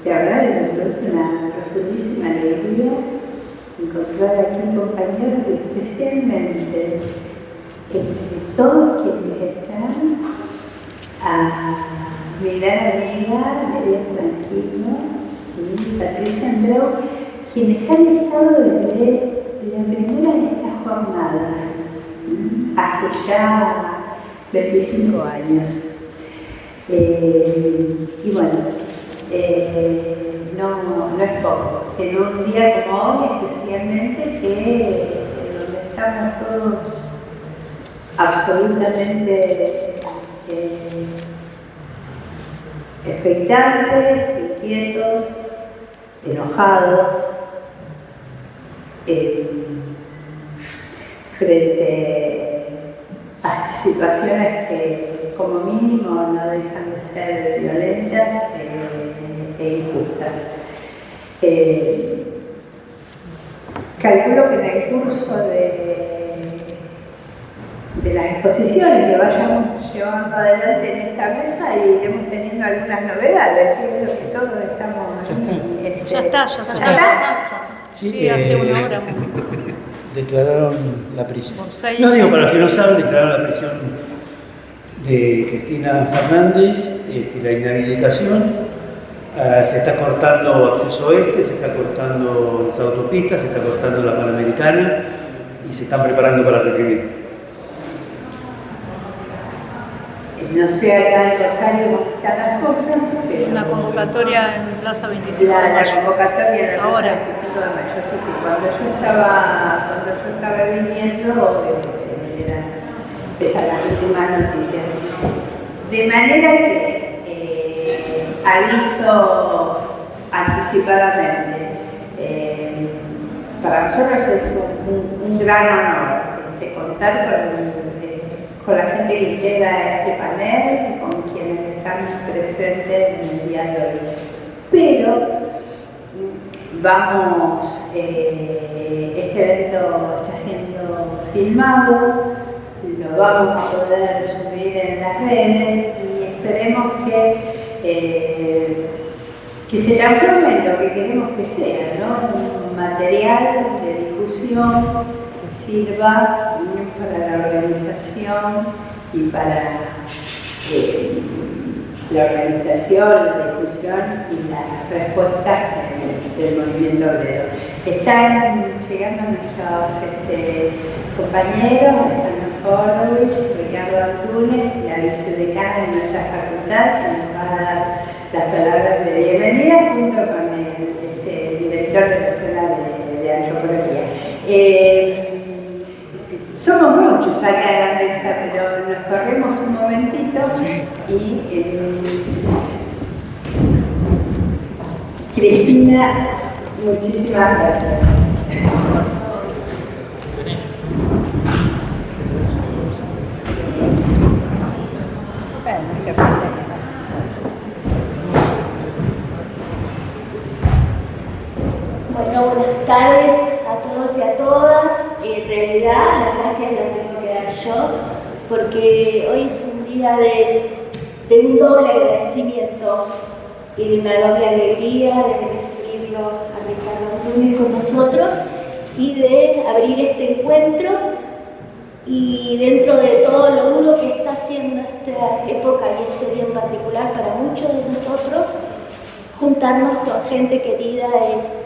La verdad que me produce una profundísima alegría encontrar aquí compañeros que especialmente entre todos quienes están a mi gran amiga María Tranquilo y Patricia Andreu, quienes han estado desde la primera de estas jornadas, hace ya 25 años. Y bueno, no es poco. En un día como hoy, especialmente, donde estamos todos absolutamente expectantes, inquietos, enojados, frente a situaciones que como mínimo no dejan de ser violentas e injustas. Calculo que en el curso de las exposiciones que vayamos llevando adelante en esta mesa iremos teniendo algunas novedades, que es lo que todos estamos... Ya está. Sí, hace una hora. Declararon la prisión. No digo, para los que no saben, declararon la prisión de Cristina Fernández, la inhabilitación. Se está cortando acceso oeste, se está cortando las autopistas, se está cortando la Panamericana y se están preparando para reprimir. No sé acá en Rosario cómo están las cosas, pero... Una convocatoria en Plaza 25 de La Mayo. convocatoria en la Plaza Ahora. 25 de Mayo, sí. Cuando yo estaba viniendo, esa es la última noticia. De manera que aviso anticipadamente. Para nosotros es un gran honor contar con la gente que integra este panel, con quienes están presentes en el día de hoy. Pero este evento está siendo filmado, lo vamos a poder subir en las redes y esperemos que se transforme en lo que queremos que sea, ¿no? Un material de difusión que sirva para la organización y para la organización, la difusión y las respuestas del movimiento obrero. Están llegando nuestros compañeros, están Horowitz, Ricardo Antunes, la vicedecana de nuestra facultad, que nos va a dar las palabras de bienvenida junto con el director de la Escuela de Antropología. Somos muchos acá en la mesa, pero nos corremos un momentito y Cristina, muchísimas gracias. Bueno, buenas tardes a todos y a todas. En realidad, las gracias las tengo que dar yo, porque hoy es un día de un doble agradecimiento y de una doble alegría de recibirlo a Ricardo Antunes con nosotros y de abrir este encuentro. Y dentro de todo lo duro que está haciendo esta época y este día en particular para muchos de nosotros, juntarnos con gente querida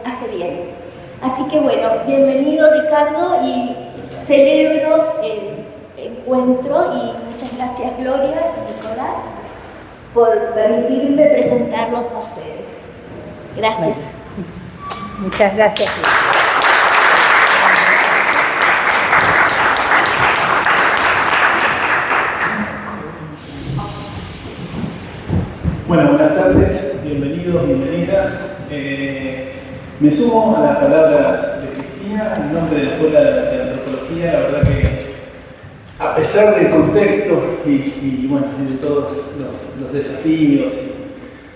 hace bien. Así que bueno, bienvenido Ricardo y celebro el encuentro y muchas gracias Gloria y Nicolás por permitirme presentarlos a ustedes. Gracias. Bueno, muchas gracias. Bueno, buenas tardes, bienvenidos, bienvenidas. Me sumo a las palabras de Cristina en nombre de la Escuela de Antropología. La verdad que a pesar del contexto y bueno, de todos los desafíos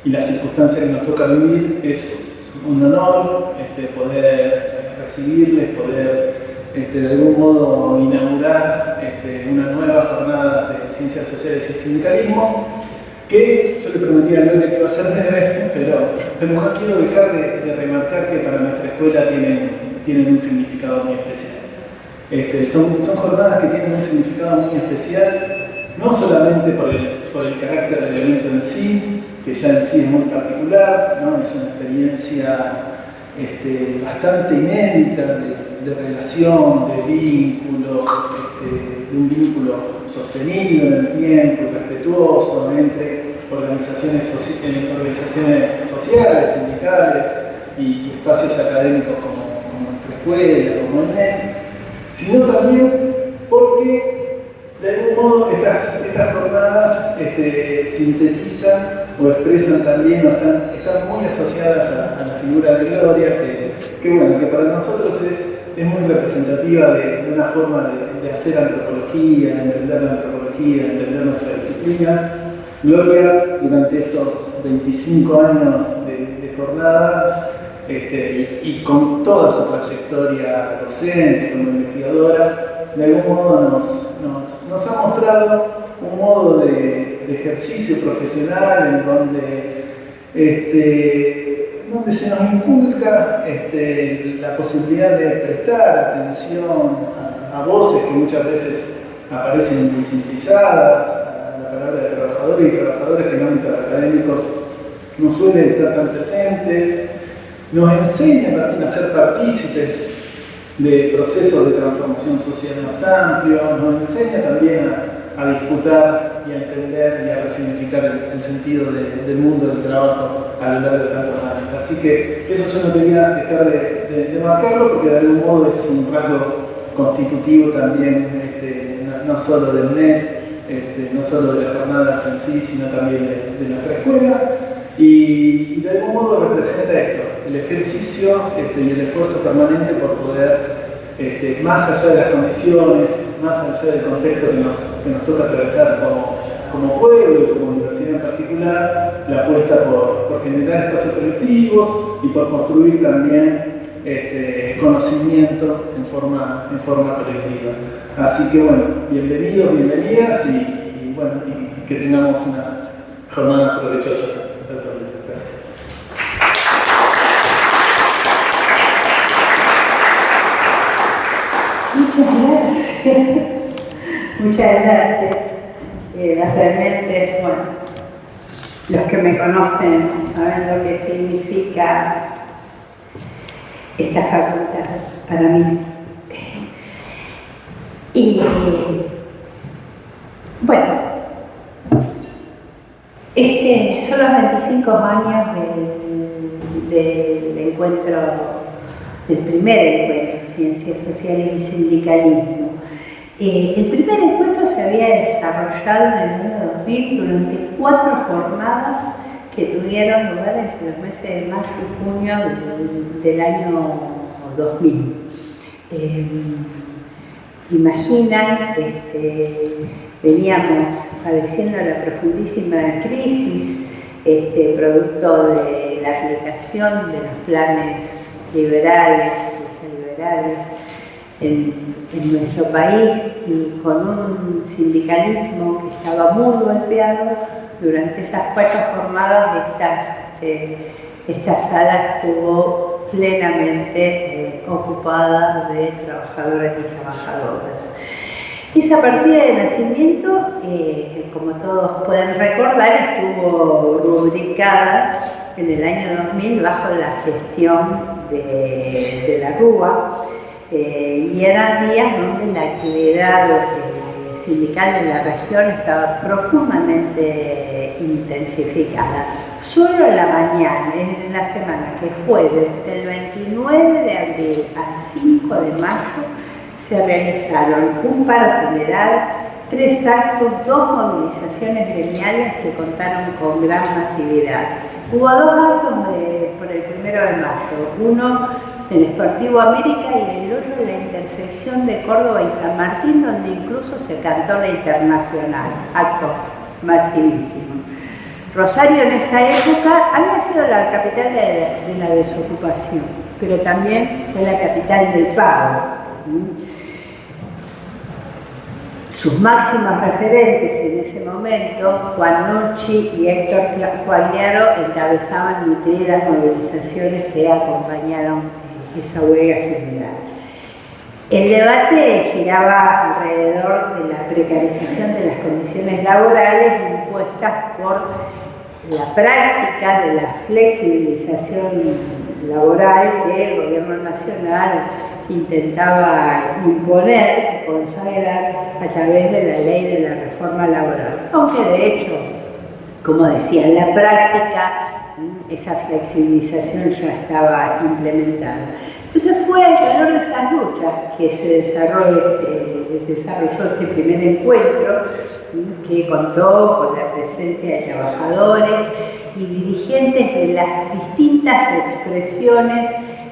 y las circunstancias que nos toca vivir, es un honor poder recibirles, poder de algún modo inaugurar una nueva jornada de ciencias sociales y el sindicalismo. que yo le prometí a Gloria que iba a ser breve, pero no quiero dejar de remarcar que para nuestra escuela tienen un significado muy especial. Son jornadas que tienen un significado muy especial, no solamente por el carácter del evento en sí, que ya en sí es muy particular, ¿no? Es una experiencia bastante inédita de relación, de vínculo, de un vínculo sostenido en el tiempo, respetuoso entre organizaciones sociales, sindicales y espacios académicos como nuestra escuela, como el NET, sino también porque de algún modo estas jornadas sintetizan o expresan también o están muy asociadas a la figura de Gloria, que para nosotros es muy representativa de una forma de hacer antropología, de entender la antropología, de entender nuestra disciplina. Gloria, durante estos 25 años de jornadas, y con toda su trayectoria docente, como investigadora, de algún modo nos ha mostrado un modo de ejercicio profesional en donde se nos inculca la posibilidad de prestar atención a voces que muchas veces aparecen invisibilizadas, a la palabra de trabajadores y trabajadoras que en ámbitos académicos no suelen estar tan presentes. Nos enseña también a ser partícipes de procesos de transformación social más amplios, nos enseña también a disputar y a entender y a resignificar el sentido del mundo del trabajo a lo largo de tantos años. Así que eso yo no quería dejar de marcarlo, porque de algún modo es un rasgo constitutivo también, no solo del NET, no solo de las jornadas en sí, sino también de nuestra escuela. Y de algún modo representa esto, el ejercicio y el esfuerzo permanente por poder, más allá de las condiciones, más allá del contexto que nos toca atravesar como pueblo y como universidad en particular, la apuesta por generar espacios colectivos y por construir también conocimiento en forma colectiva. Así que bueno, bienvenidos, bienvenidas y que tengamos una jornada provechosa. Muchas gracias. Muchas gracias. Realmente, los que me conocen saben lo que significa esta facultad para mí. Y son los 25 años del encuentro, del primer encuentro, Ciencias Sociales y Sindicalismo. El primer encuentro se había desarrollado en el año 2000 durante 4 jornadas que tuvieron lugar entre los meses de mayo y junio del año 2000. Imaginan, veníamos padeciendo la profundísima crisis producto de la aplicación de los planes liberales, ultraliberales en nuestro país, y con un sindicalismo que estaba muy golpeado. Durante esas 4 jornadas esta sala estuvo plenamente ocupada de trabajadoras y trabajadoras. Esa partida de nacimiento, como todos pueden recordar, estuvo rubricada en el año 2000 bajo la gestión de la Rúa, y eran días donde la actividad sindical en la región estaba profundamente intensificada. Solo la mañana, en la semana que fue desde el 29 de abril al 5 de mayo, se realizaron un paro general, 3 actos, 2 movilizaciones gremiales que contaron con gran masividad. Hubo 2 actos por el 1 de mayo, uno en Sportivo América y el otro en la intersección de Córdoba y San Martín, donde incluso se cantó la Internacional, acto masivísimo. Rosario en esa época había sido la capital de la desocupación, pero también fue la capital del paro. Sus máximos referentes en ese momento, Juan Nucci y Héctor Quagliaro, encabezaban nutridas movilizaciones que acompañaron esa huelga general. El debate giraba alrededor de la precarización de las condiciones laborales impuestas por la práctica de la flexibilización laboral que el gobierno nacional intentaba imponer y consagrar a través de la ley de la reforma laboral, aunque de hecho, como decía, en la práctica esa flexibilización ya estaba implementada. Entonces fue al calor de esas luchas que se desarrolló este primer encuentro, que contó con la presencia de trabajadores y dirigentes de las distintas expresiones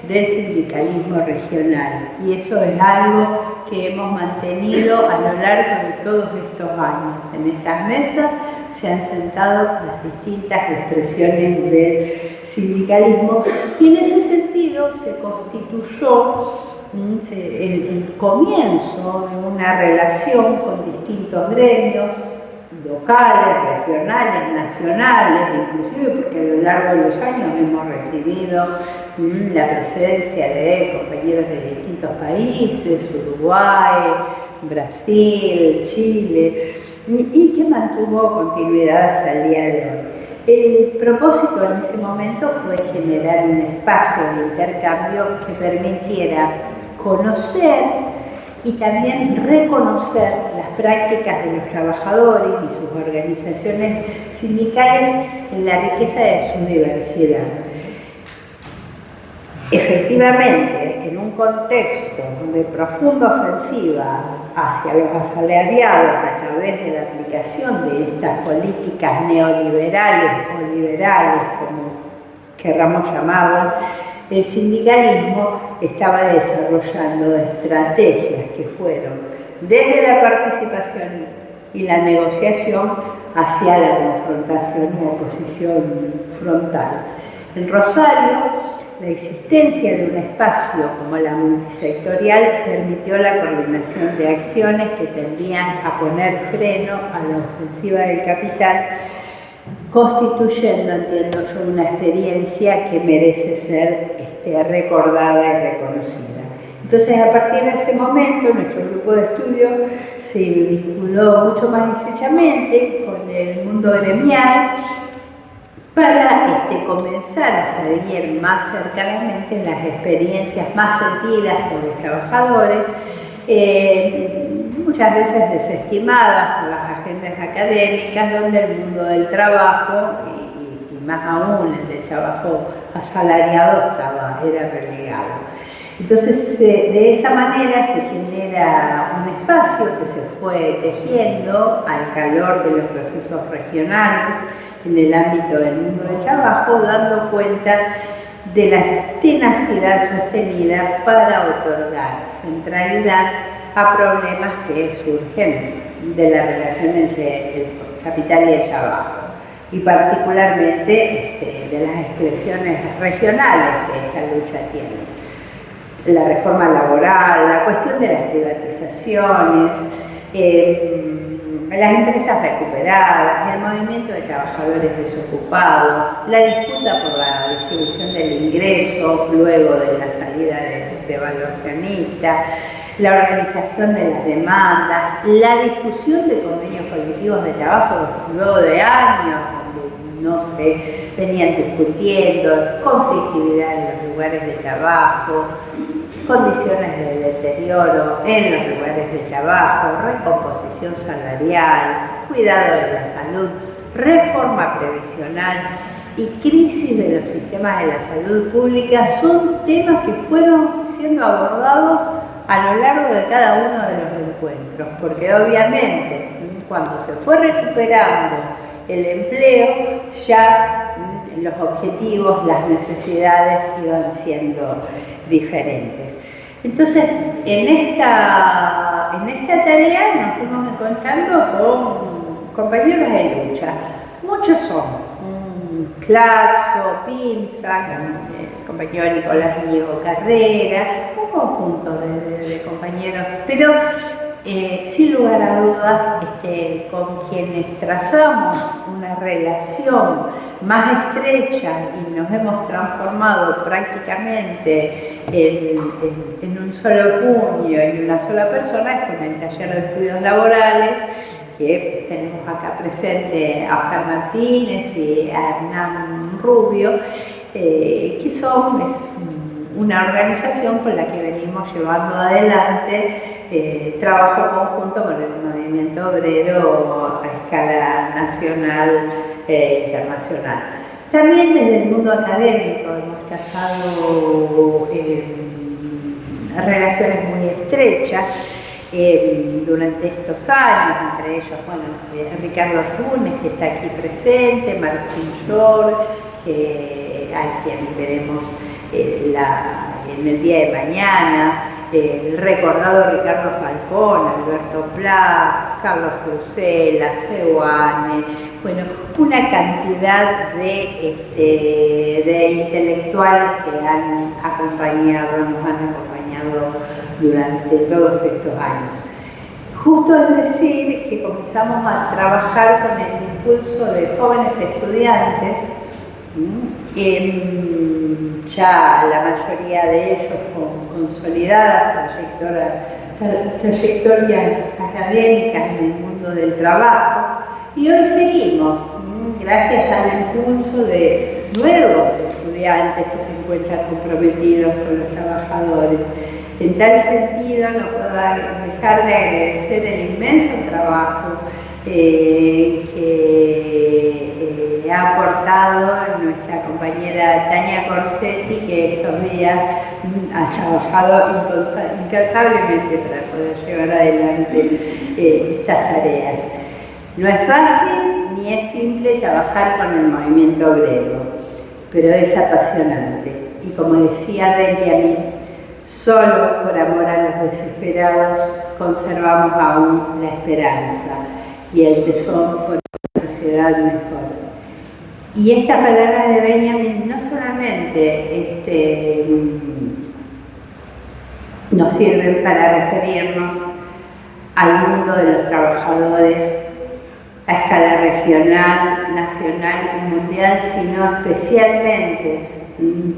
del sindicalismo regional. Y eso es algo que hemos mantenido a lo largo de todos estos años. En estas mesas se han sentado las distintas expresiones del sindicalismo y en ese sentido se constituyó el comienzo de una relación con distintos gremios locales, regionales, nacionales, inclusive porque a lo largo de los años hemos recibido la presencia de compañeros de distintos países, Uruguay, Brasil, Chile, y que mantuvo continuidad hasta el día de hoy. El propósito en ese momento fue generar un espacio de intercambio que permitiera conocer y también reconocer las prácticas de los trabajadores y sus organizaciones sindicales en la riqueza de su diversidad. Efectivamente, en un contexto de profunda ofensiva hacia los asalariados a través de la aplicación de estas políticas neoliberales o liberales, como querramos llamarlas, el sindicalismo estaba desarrollando estrategias que fueron desde la participación y la negociación hacia la confrontación y oposición frontal. En Rosario, la existencia de un espacio como la multisectorial permitió la coordinación de acciones que tendían a poner freno a la ofensiva del capital, constituyendo, entiendo yo, una experiencia que merece ser recordada y reconocida. Entonces, a partir de ese momento, nuestro grupo de estudio se vinculó mucho más estrechamente con el mundo gremial para comenzar a seguir más cercanamente las experiencias más sentidas por los trabajadores, muchas veces desestimadas por las agendas académicas, donde el mundo del trabajo, y más aún el del trabajo asalariado, era relegado. Entonces, de esa manera se genera un espacio que se fue tejiendo al calor de los procesos regionales en el ámbito del mundo del trabajo, dando cuenta de la tenacidad sostenida para otorgar centralidad a problemas que surgen de la relación entre el capital y el trabajo, y particularmente de las expresiones regionales que esta lucha tiene. La reforma laboral, la cuestión de las privatizaciones, las empresas recuperadas, el movimiento de trabajadores desocupados, la disputa por la distribución del ingreso luego de la salida de evaluacionista, la organización de las demandas, la discusión de convenios colectivos de trabajo luego de años donde no se venían discutiendo, conflictividad en los lugares de trabajo, condiciones de deterioro en los lugares de trabajo, recomposición salarial, cuidado de la salud, reforma previsional y crisis de los sistemas de la salud pública son temas que fueron siendo abordados a lo largo de cada uno de los encuentros, porque obviamente cuando se fue recuperando el empleo, ya los objetivos, las necesidades iban siendo diferentes. Entonces, en esta tarea nos fuimos encontrando con compañeros de lucha. Muchos son Claxo, Pimsa, el compañero Nicolás Diego Carrera, un conjunto de compañeros, pero sin lugar a dudas, con quienes trazamos una relación más estrecha y nos hemos transformado prácticamente en un solo puño, en una sola persona, es con el taller de estudios laborales, que tenemos acá presente a Oscar Martínez y a Hernán Rubio, que es una organización con la que venimos llevando adelante trabajo conjunto con el movimiento obrero a escala nacional e internacional. También desde el mundo académico hemos trazado relaciones muy estrechas durante estos años, entre ellos, Ricardo Túnez, que está aquí presente, Martín Llor, a quien veremos en el día de mañana, el recordado Ricardo Falcón, Alberto Pla, Carlos Cruzela, Seuane, una cantidad de intelectuales que nos han acompañado durante todos estos años. Justo es decir que comenzamos a trabajar con el impulso de jóvenes estudiantes, ya la mayoría de ellos con consolidadas trayectorias académicas en el mundo del trabajo, y hoy seguimos, gracias al impulso de nuevos estudiantes que se encuentran comprometidos con los trabajadores. En tal sentido, no puedo dejar de agradecer el inmenso trabajo que ha aportado nuestra compañera Tania Corsetti, que estos días ha trabajado incansablemente para poder llevar adelante estas tareas. No es fácil ni es simple trabajar con el movimiento obrero, pero es apasionante. Y como decía Benjamin, solo por amor a los desesperados conservamos aún la esperanza y el tesón por una sociedad mejor. Y estas palabras de Benjamin no solamente nos sirven para referirnos al mundo de los trabajadores a escala regional, nacional y mundial, sino especialmente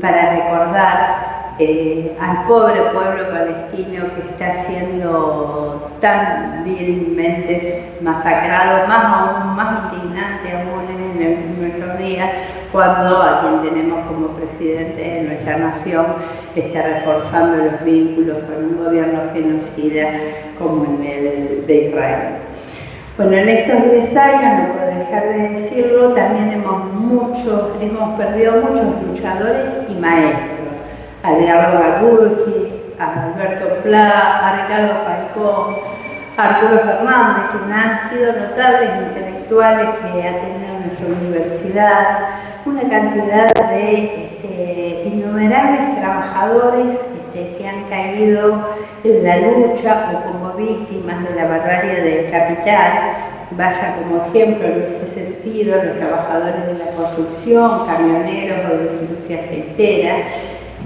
para recordar al pobre pueblo palestino que está siendo tan vilmente masacrado, más indignante aún en nuestros días, cuando a quien tenemos como presidente de nuestra nación está reforzando los vínculos con un gobierno genocida como el de Israel. En estos 10 años, no puedo dejar de decirlo, también hemos perdido muchos luchadores y maestros. A Leonardo Garbulki, a Alberto Pla, a Ricardo Falcón, a Arturo Fernández, que han sido notables intelectuales que ha tenido nuestra universidad, una cantidad de innumerables trabajadores que han caído en la lucha o como víctimas de la barbarie del capital. Vaya como ejemplo en este sentido los trabajadores de la construcción, camioneros o de la industria aceitera.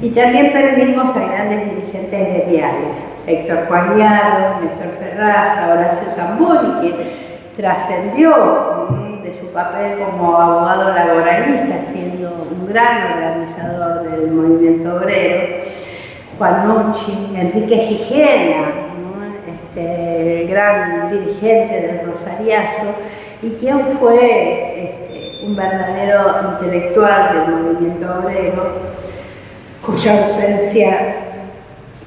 Y también perdimos a grandes dirigentes gremiales, Héctor Cuagliaro, Néstor Ferraz, Horacio Zamboni, que trascendió de su papel como abogado laboralista, siendo un gran organizador del movimiento obrero, Juan Nucci, Enrique Gijena, el gran dirigente del Rosariazo, y quien fue un verdadero intelectual del movimiento obrero, cuya ausencia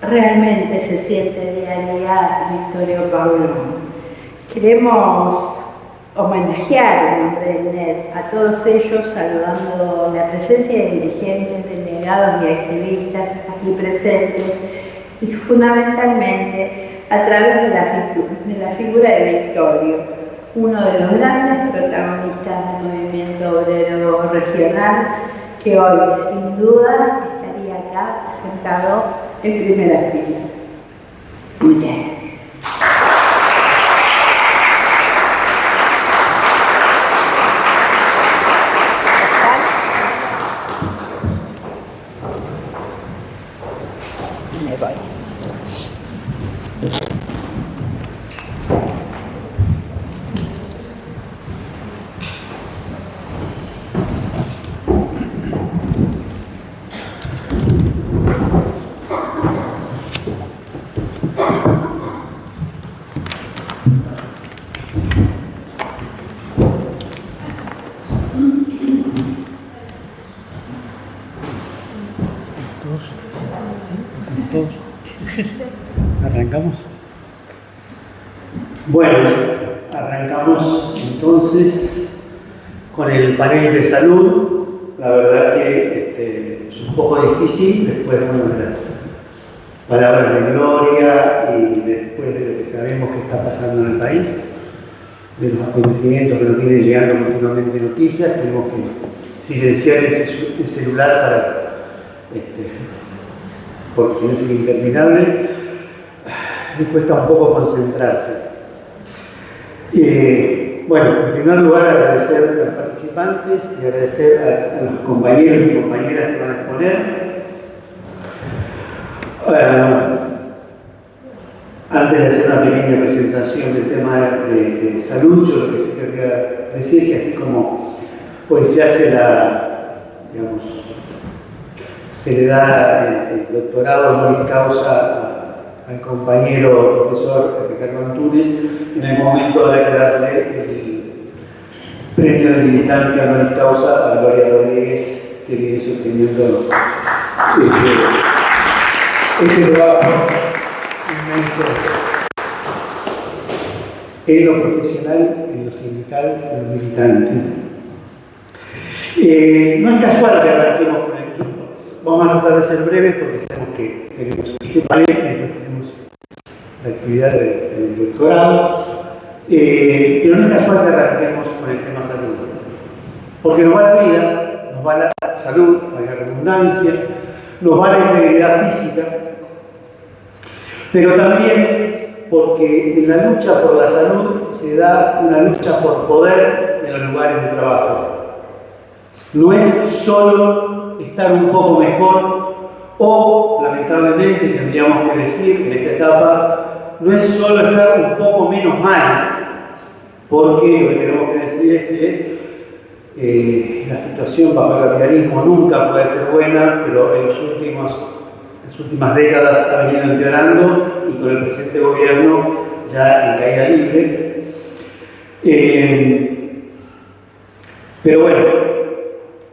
realmente se siente día a día, Victorio Paulón. Queremos homenajear en nombre del NED a todos ellos, saludando la presencia de dirigentes, delegados y activistas aquí presentes, y fundamentalmente a través de la figura de Victorio, uno de los grandes protagonistas del movimiento obrero regional, que hoy sin duda estaría acá sentado en primera fila. Muchas gracias. Me voy. ¿Todos? ¿Arrancamos? Bueno, arrancamos entonces con el panel de salud. La verdad que es un poco difícil después de las palabras de gloria y después de lo que sabemos que está pasando en el país, de los acontecimientos que nos vienen llegando continuamente noticias. Tenemos que silenciar el celular para porque no es interminable. Me cuesta un poco concentrarse. Bueno, en primer lugar agradecer a los participantes y agradecer a los compañeros y compañeras que van a exponer. Antes de hacer una pequeña presentación del tema de salud, yo lo que sí quería decir es que así como pues se hace se le da el doctorado honoris causa al compañero profesor Ricardo Antunes, en el momento habrá que darle el premio de militante honoris causa a Gloria Rodríguez, que viene sosteniendo este trabajo inmenso en lo profesional, en lo sindical, en lo militante. No es casual que arranquemos con el grupo. Vamos a tratar de ser breves porque sabemos que tenemos este panel y después tenemos la actividad del doctorado. Pero no es casual que arranquemos con el tema salud. Porque nos va la vida, nos va la salud, la redundancia, nos va la integridad física, pero también porque en la lucha por la salud se da una lucha por poder en los lugares de trabajo. No es solo estar un poco mejor o, lamentablemente, tendríamos que decir en esta etapa, no es solo estar un poco menos mal, porque lo que tenemos que decir es que la situación bajo el capitalismo nunca puede ser buena, pero en las últimas décadas ha venido empeorando y con el presente gobierno ya en caída libre. Pero bueno,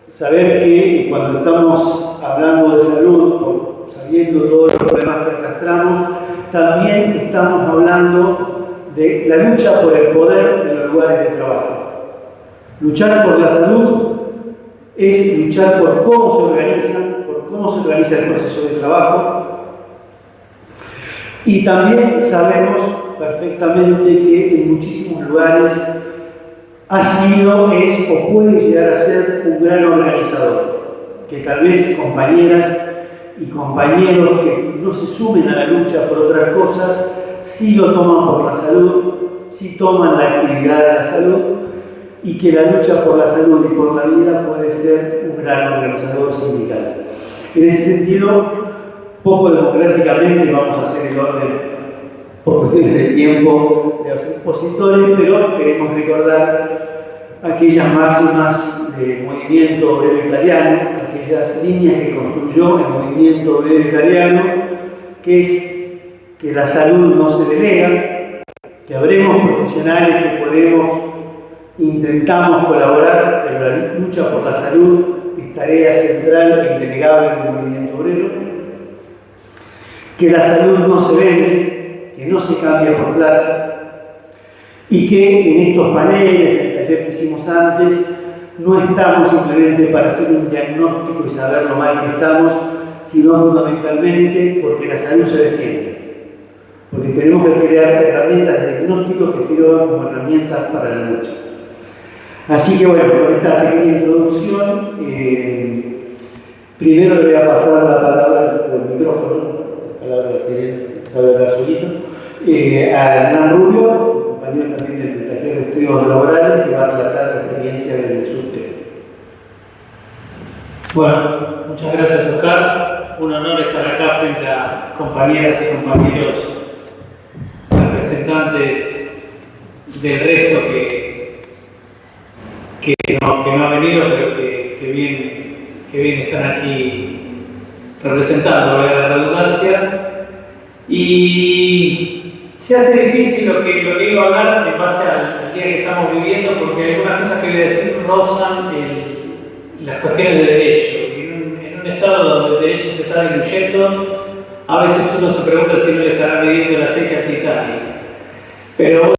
saber que cuando estamos hablando de salud o sabiendo todos los problemas que arrastramos, también estamos hablando de la lucha por el poder en los lugares de trabajo. Luchar por la salud es luchar por cómo se organiza el proceso de trabajo, y también sabemos perfectamente que en muchísimos lugares ha sido, es o puede llegar a ser un gran organizador, que tal vez compañeras y compañeros que no se sumen a la lucha por otras cosas, sí lo toman por la salud, sí toman la actividad de la salud, y que la lucha por la salud y por la vida puede ser un gran organizador sindical. En ese sentido, poco democráticamente vamos a hacer el orden por cuestiones de tiempo de los expositores, pero queremos recordar aquellas máximas del movimiento obrero italiano, aquellas líneas que construyó el movimiento obrero italiano, que es que la salud no se delega, que habremos profesionales que intentamos colaborar, pero la lucha por la salud es tarea central e indelegable del movimiento obrero, que la salud no se vende, que no se cambia por plata, y que en estos paneles, en el taller que hicimos antes, no estamos simplemente para hacer un diagnóstico y saber lo mal que estamos, sino fundamentalmente porque la salud se defiende. Porque tenemos que crear herramientas de diagnóstico que sirvan como herramientas para la lucha. Así que bueno, con esta pequeña introducción, primero le voy a pasar la palabra, el micrófono, la palabra que sabe hablar solito, a Hernán Rubio, compañero también del taller de estudios laborales, que va a relatar la experiencia del subte. Bueno, muchas gracias, Oscar. Un honor estar acá frente a compañeras y compañeros representantes del resto que no ha venido, pero que bien están aquí representando, la redundancia. Y se hace difícil lo que iba a hablar en base al día que estamos viviendo, porque algunas cosas que voy a decir rozan las cuestiones de derecho. En un estado donde el derecho se está diluyendo. A veces uno se pregunta si no le estará midiendo el aceite al Titanic. Pero bueno,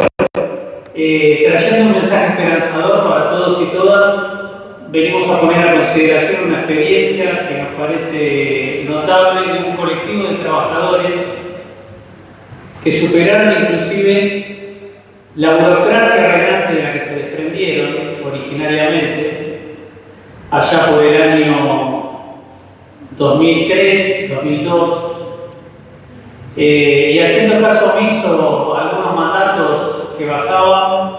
trayendo un mensaje esperanzador para todos y todas, venimos a poner a consideración una experiencia que nos parece notable de un colectivo de trabajadores que superaron inclusive la burocracia reinante de la que se desprendieron originariamente, allá por el año 2003, 2002, y haciendo caso omiso a algunos mandatos que bajaban,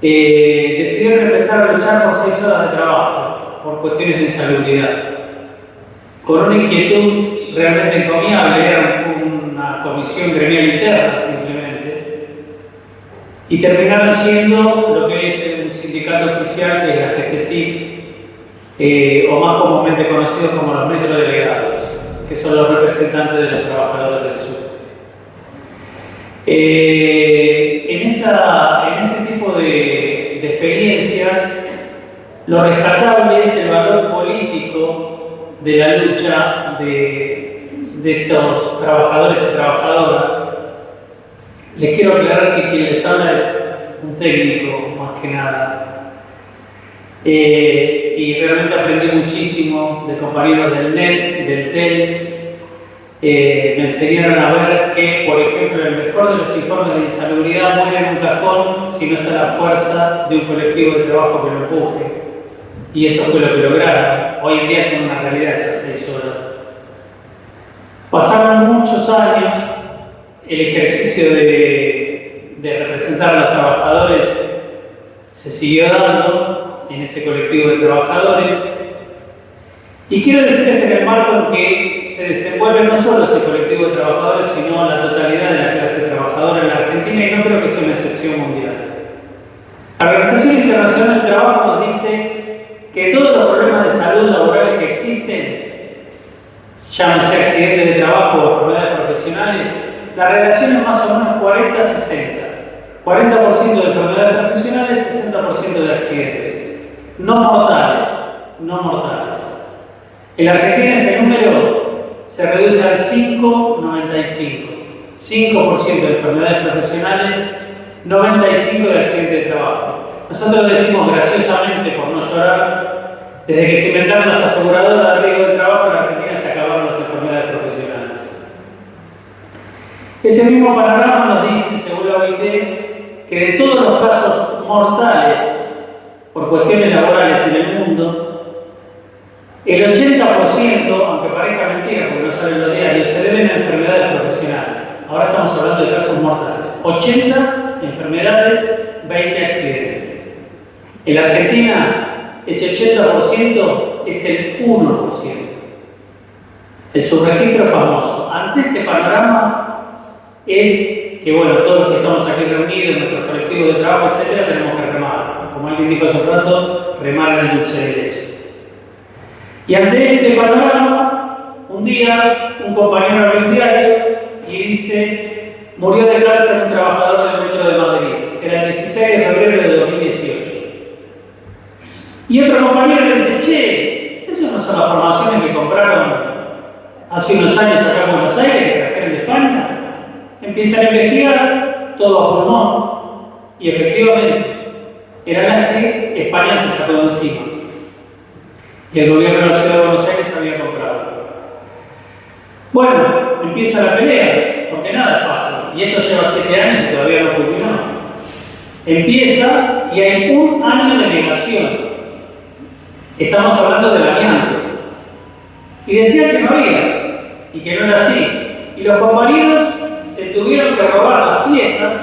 decidieron empezar a luchar por 6 horas de trabajo, por cuestiones de insalubridad, con una inquietud realmente encomiable. Era una comisión gremial interna simplemente, y terminaron siendo lo que es un sindicato oficial, que es la GTSIC, o más comúnmente conocidos como los metrodelegados, que son los representantes de los trabajadores del sur. En ese tipo de experiencias, lo rescatable es el valor político de la lucha de estos trabajadores y trabajadoras. Les quiero aclarar que quien les habla es un técnico, más que nada. Y realmente aprendí muchísimo de compañeros del NET, del TEL. Me enseñaron a ver que, por ejemplo, el mejor de los informes de insalubridad muere en un cajón si no está la fuerza de un colectivo de trabajo que lo empuje. Y eso fue lo que lograron. Hoy en día son una realidad esas 6 horas. Pasaron muchos años, el ejercicio de representar a los trabajadores se siguió dando en ese colectivo de trabajadores. Y quiero decirles en el marco en que se desenvuelve no solo ese colectivo de trabajadores, sino la totalidad de la clase trabajadora en la Argentina, y no creo que sea una excepción mundial. La Organización Internacional del Trabajo nos dice que todos los problemas de salud laborales que existen, llámese accidentes de trabajo o enfermedades profesionales, la relación es más o menos 40-60. 40% de enfermedades profesionales, 60% de accidentes. No mortales, no mortales. En la Argentina ese número se reduce al 5,95. 5% de enfermedades profesionales, 95% de accidentes de trabajo. Nosotros decimos graciosamente, por no llorar, desde que se inventaron las aseguradoras de riesgo de trabajo, en la Argentina se acabaron las enfermedades profesionales. Ese mismo panorama nos dice, según la OIT, que de todos los casos mortales por cuestiones laborales en el mundo, el 80%, aunque parezca mentira porque no sale en los diarios, se deben a enfermedades profesionales. Ahora estamos hablando de casos mortales. 80 enfermedades, 20 accidentes. En la Argentina, ese 80% es el 1%. El subregistro es famoso. Ante este panorama es que, bueno, todos los que estamos aquí reunidos, nuestros colectivos de trabajo, etcétera, tenemos que remar. Como alguien dijo hace un rato, remar en el dulce de leche. Y ante este panorama, un día, un compañero abrió un diario y dice: murió de cáncer un trabajador del Metro de Madrid. Era el 16 de febrero de 2018. Y otro compañero le dice: che, ¿esas no son las formaciones que compraron hace unos años acá en Buenos Aires, que trajeron de España? Empiezan a investigar, todo a pulmón, y efectivamente, eran las que España se sacó de encima. Y el gobierno de la ciudad de Buenos Aires había comprado. Bueno, empieza la pelea, porque nada es fácil. Y esto lleva 7 años y todavía no culminó. Empieza y hay 1 año de negación. Estamos hablando del amianto. Y decían que no había, y que no era así. Y los compañeros se tuvieron que robar las piezas,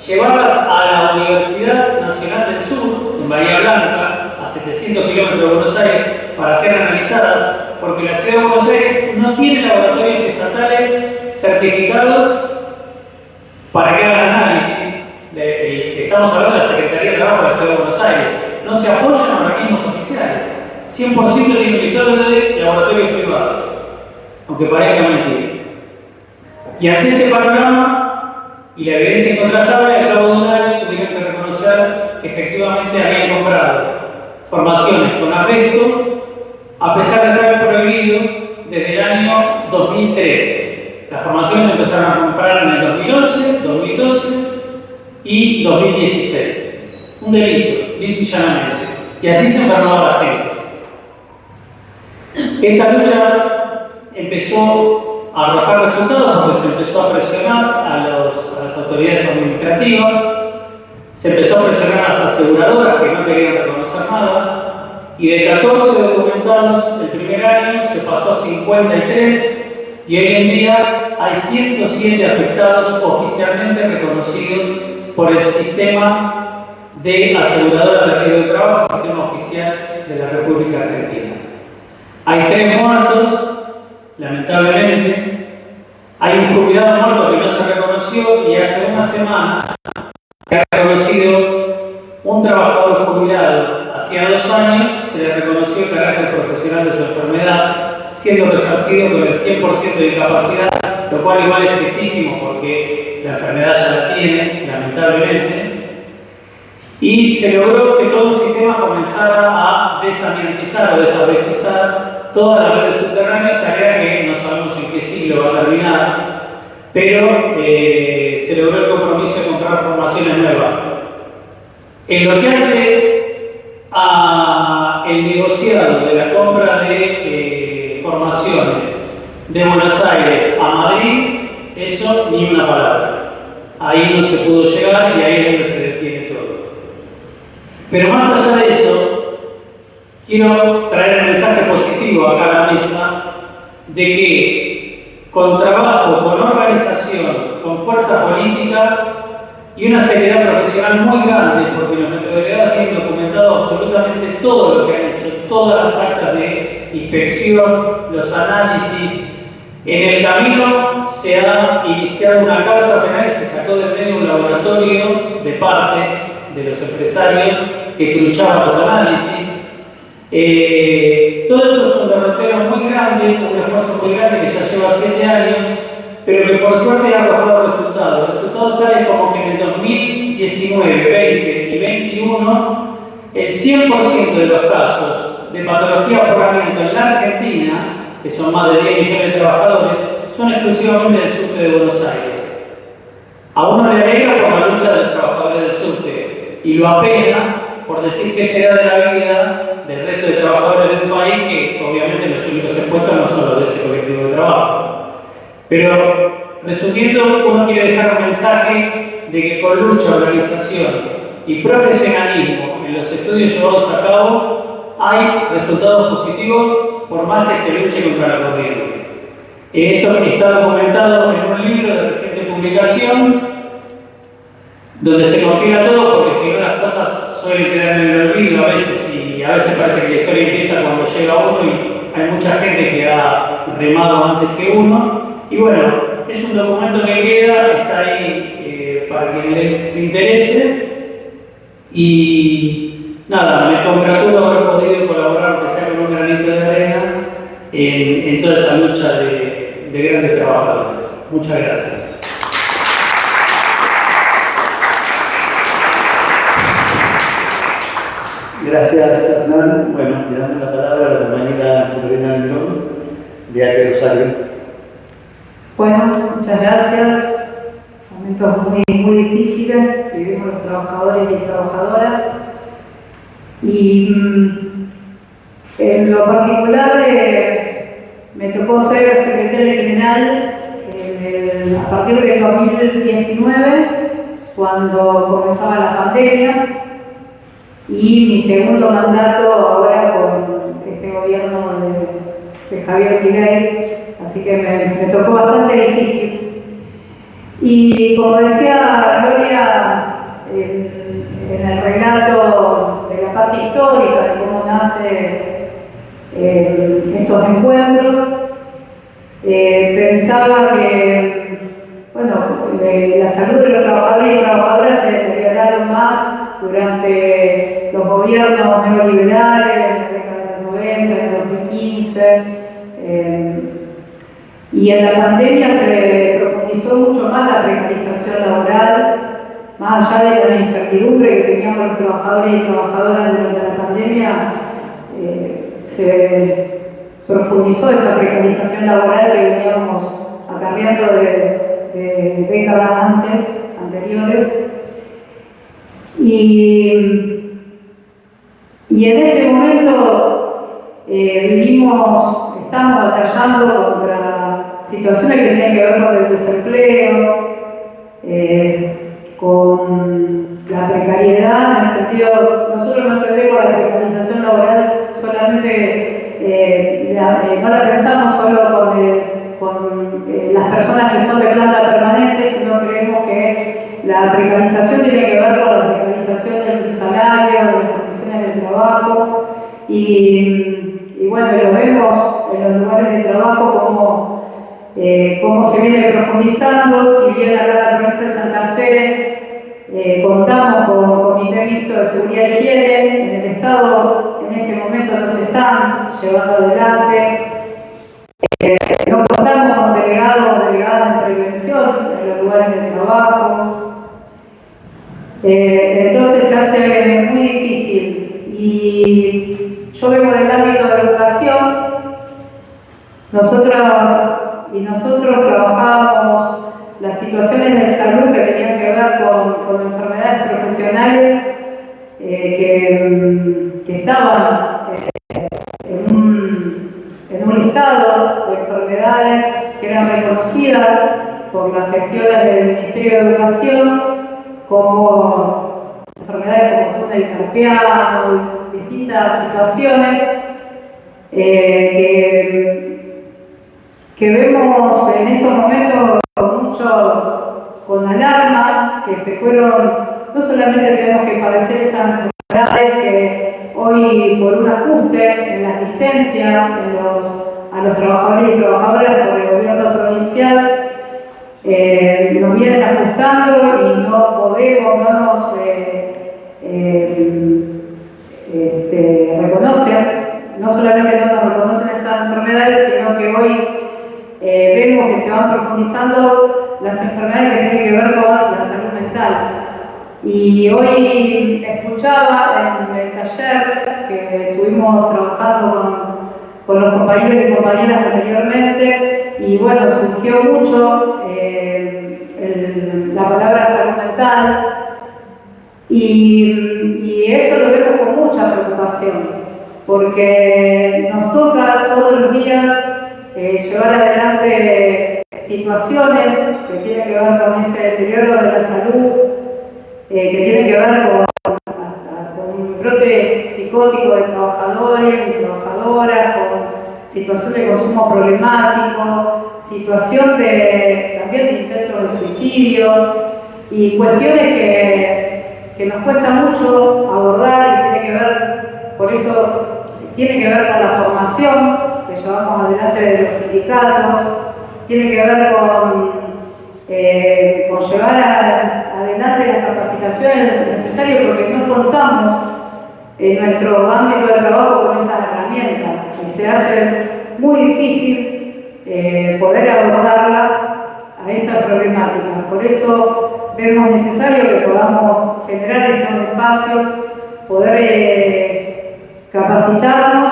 llevarlas a la Universidad Nacional del Sur, en Bahía Blanca, a 700 kilómetros de Buenos Aires, para ser analizadas, porque la ciudad de Buenos Aires no tiene laboratorios estatales certificados para que hagan análisis. Estamos hablando de la Secretaría de Trabajo de la ciudad de Buenos Aires. No se apoyan a organismos oficiales. 100% tienen títulos de laboratorios privados, aunque parezca mentira. Y ante ese panorama y la evidencia incontrastable, al cabo de 1 año tuvieron que reconocer que efectivamente habían comprado formaciones con asbesto, a pesar de estar prohibido desde el año 2003. Las formaciones empezaron a comprar en el 2011, 2012 y 2016. Un delito, lisa y llanamente. Y así se enfermaba la gente. Esta lucha empezó a arrojar resultados porque se empezó a presionar a las autoridades administrativas, se empezó a presionar a las aseguradoras que no querían reconocer nada, y de 14 documentados el primer año se pasó a 53, y hoy en día hay 107 afectados oficialmente reconocidos por el sistema de aseguradoras de riesgo de trabajo, el sistema oficial de la República Argentina. Hay 3 muertos, lamentablemente. Hay un jubilado muerto que no se reconoció, y hace una semana se ha reconocido un trabajador jubilado. Hacía 2 años se le reconoció el carácter profesional de su enfermedad, siendo resarcido con el 100% de incapacidad, lo cual igual es tristísimo porque la enfermedad ya la tiene, lamentablemente. Y se logró que todo el sistema comenzara a desamiantizar o desasbestizar toda la red subterránea, tarea que no sabemos en qué siglo va a terminar, pero se logró el compromiso de comprar formaciones nuevas. En lo que hace al negociado de la compra de formaciones de Buenos Aires a Madrid, eso ni una palabra. Ahí no se pudo llegar y ahí es donde se detiene todo. Pero más allá de eso, quiero traer un mensaje positivo acá a la mesa de que con trabajo, con organización, con fuerza política y una seriedad profesional muy grande, porque los metrodelegados tienen documentado absolutamente todo lo que han hecho, todas las actas de inspección, los análisis. En el camino se ha iniciado una causa penal y se sacó del medio un laboratorio de parte de los empresarios que truchaban los análisis. Todo eso es un derrotero muy grande, un esfuerzo muy grande que ya lleva 7 años, pero que por suerte ha arrojado resultados. Resultados tales como que en el 2019, 20 y 21, el 100% de los casos de patología por ahorramiento en la Argentina, que son más de 10 millones de trabajadores, son exclusivamente del subte de Buenos Aires. A uno le alegra por la lucha de los trabajadores del subte y lo apena por decir qué será de la vida del resto de trabajadores de un país que obviamente los únicos expuestos no son los de ese colectivo de trabajo. Pero resumiendo, uno quiere dejar un mensaje de que con lucha, organización y profesionalismo en los estudios llevados a cabo hay resultados positivos por más que se luche contra la corriente. Esto está documentado en un libro de reciente publicación donde se compila todo, porque si no las cosas suelen quedar en el olvido a veces, y a veces parece que la historia empieza cuando llega uno y hay mucha gente que ha remado antes que uno. Y bueno, es un documento que queda, está ahí para quien les interese. Y nada, me congratulo haber podido colaborar, aunque sea con un granito de arena, en toda esa lucha de grandes trabajadores. Muchas gracias. Gracias, Hernán. Bueno, le damos la palabra a la compañera Lorena Almirón, de ATE Rosario. Bueno, muchas gracias. Momentos muy difíciles que vivimos los trabajadores y trabajadoras. Y en lo particular me tocó ser secretaria general a partir del 2019, cuando comenzaba la pandemia. Y mi segundo mandato ahora con este gobierno de Javier Milei, así que me tocó bastante difícil. Y como decía Gloria, en el relato de la parte histórica de cómo nace estos encuentros, pensaba que la salud de los trabajadores y trabajadoras se deterioraron más durante los gobiernos neoliberales, en la década de los 90, en el 2015, y en la pandemia se profundizó mucho más la precarización laboral, más allá de la incertidumbre que teníamos los trabajadores y trabajadoras durante la pandemia, se profundizó esa precarización laboral que veníamos acarreando de décadas anteriores. Y en este momento estamos batallando contra situaciones que tienen que ver con el desempleo, con la precariedad, en el sentido, nosotros no entendemos la precarización laboral solamente, no la pensamos solo con las personas que son de planta permanente, sino creemos que la precarización tiene que ver con la precarización del salario, de las condiciones de trabajo, y bueno, lo vemos en los lugares de trabajo cómo se viene profundizando. Si bien acá en la provincia de Santa Fe contamos con Comité Mixto de Seguridad y Higiene, en el Estado en este momento no se están llevando adelante. No contamos con delegados o delegadas en prevención en los lugares de trabajo. Entonces se hace muy difícil. Y yo vengo del ámbito de educación. Nosotros trabajábamos las situaciones de salud que tenían que ver con enfermedades profesionales que estaban en un listado de enfermedades que eran reconocidas por las gestiones del Ministerio de Educación como enfermedades como túnel carpiano, distintas situaciones que vemos en estos momentos con alarma, que se fueron, no solamente tenemos que padecer esas enfermedades que hoy por un ajuste en las licencias a los trabajadores y trabajadoras por el gobierno provincial nos vienen ajustando y no nos reconocen, no solamente no nos reconocen esas enfermedades, sino que hoy vemos que se van profundizando las enfermedades que tienen que ver con la salud mental. Y hoy escuchaba en el taller que estuvimos trabajando con los compañeros y compañeras anteriormente, y bueno, surgió mucho la palabra salud mental, y eso lo vemos con mucha preocupación, porque nos toca todos los días llevar adelante situaciones que tienen que ver con ese deterioro de la salud, que tienen que ver con un brote psicótico de trabajadores y trabajadoras, con situación de consumo problemático, situación también de intentos de suicidio y cuestiones que nos cuesta mucho abordar, y por eso tiene que ver con la formación que llevamos adelante de los sindicatos, tiene que ver con llevar adelante las capacitaciones necesarias, porque no contamos en nuestro ámbito de trabajo con esas herramientas y se hace muy difícil poder abordarlas a esta problemática. Por eso vemos necesario que podamos generar estos espacios, poder capacitarnos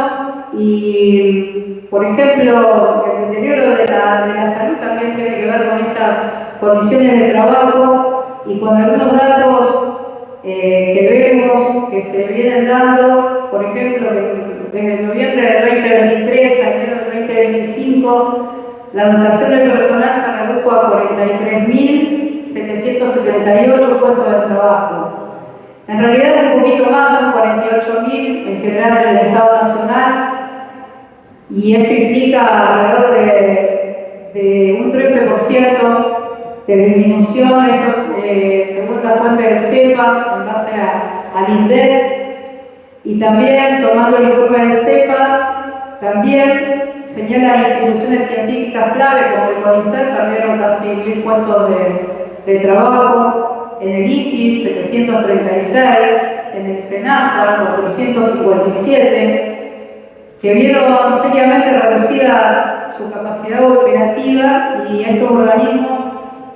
y, por ejemplo, el deterioro de la salud también tiene que ver con estas condiciones de trabajo y con algunos datos que vemos que se vienen dando, por ejemplo, que desde noviembre del 2023 a enero del 2025 la dotación del personal se redujo a 43.778 puestos de trabajo. En realidad un poquito más, son 48.000 en general en el Estado Nacional, y esto implica alrededor de un 13% de disminución, según la fuente del CEPA, en base al INDEC, y también tomando el informe del CEPA, también señala instituciones científicas clave como el CONICET, perdieron casi 1.000 puestos de trabajo, en el IPI 736, en el SENASA 457, que vieron seriamente reducida su capacidad operativa, y estos organismos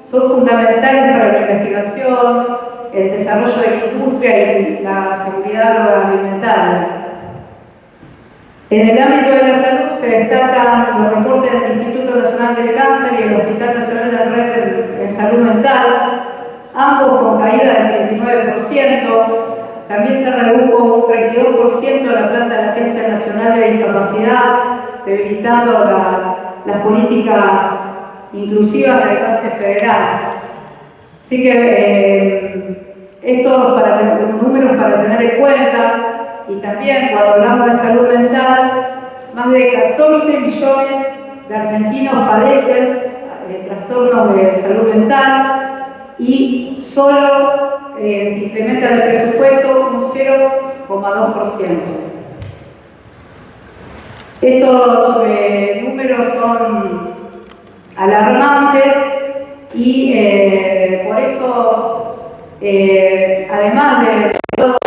son fundamentales para la investigación, el desarrollo de la industria y la seguridad agroalimentaria. En el ámbito de la salud se destacan los reportes del Instituto Nacional del Cáncer y el Hospital Nacional de Red en Salud Mental, ambos con caída del 39%. También se redujo un 32% la planta de la Agencia Nacional de Discapacidad, debilitando las políticas inclusivas del alcance federal. Así que estos números para tener en cuenta. Y también cuando hablamos de salud mental, más de 14 millones de argentinos padecen trastornos de salud mental y solo se implementa en el presupuesto un 0,2%. Estos números son alarmantes y por eso, además de todo,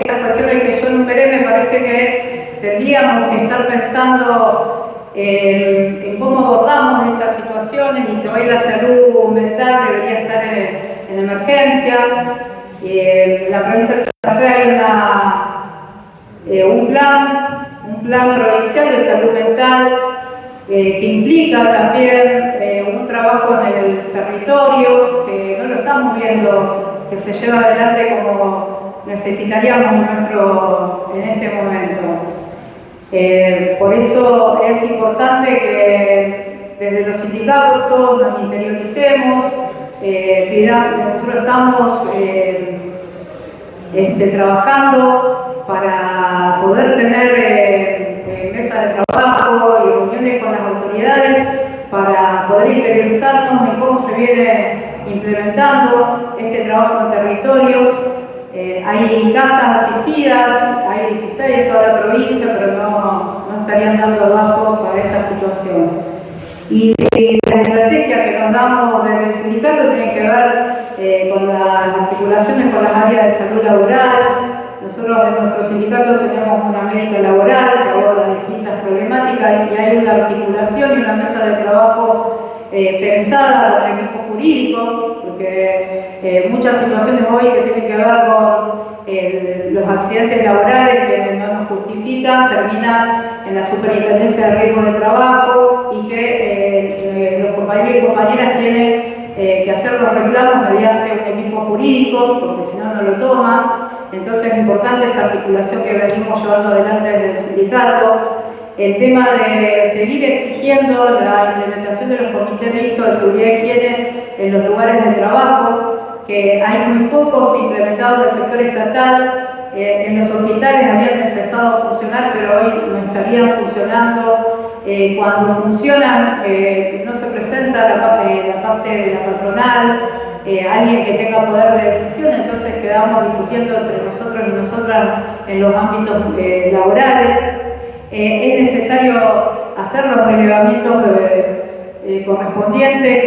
las cuestiones que yo enumeré, me parece que tendríamos que estar pensando en cómo abordamos estas situaciones y que hoy la salud mental debería estar en emergencia. En la provincia de Santa Fe hay un plan provincial de salud mental que implica también un trabajo en el territorio, que no lo estamos viendo que se lleva adelante como necesitaríamos en este momento. Por eso es importante que desde los sindicatos nos interioricemos, nosotros estamos trabajando para poder tener mesas de trabajo y reuniones con las autoridades para poder interiorizarnos en cómo se viene implementando este trabajo en territorios. Hay casas asistidas, hay 16 en toda la provincia, pero no estarían dando abajo para esta situación. Y la estrategia que nos damos desde el sindicato tiene que ver con las articulaciones con las áreas de salud laboral. Nosotros en nuestro sindicato tenemos una médica laboral que aborda distintas problemáticas y hay una articulación y una mesa de trabajo pensada con el equipo jurídico, porque muchas situaciones hoy que tienen que ver con los accidentes laborales que no nos justifican terminan en la Superintendencia de Riesgo de Trabajo y que los compañeros y compañeras tienen que hacer los reclamos mediante un equipo jurídico, porque si no, no lo toman. Entonces es importante esa articulación que venimos llevando adelante desde el sindicato. El tema de seguir exigiendo la implementación de los comités mixtos de seguridad y higiene en los lugares de trabajo, que hay muy pocos implementados del sector estatal. En los hospitales habían empezado a funcionar, pero hoy no estarían funcionando. Cuando funcionan, no se presenta la parte de la patronal, alguien que tenga poder de decisión, entonces quedamos discutiendo entre nosotros y nosotras en los ámbitos laborales. Es necesario hacer los relevamientos correspondientes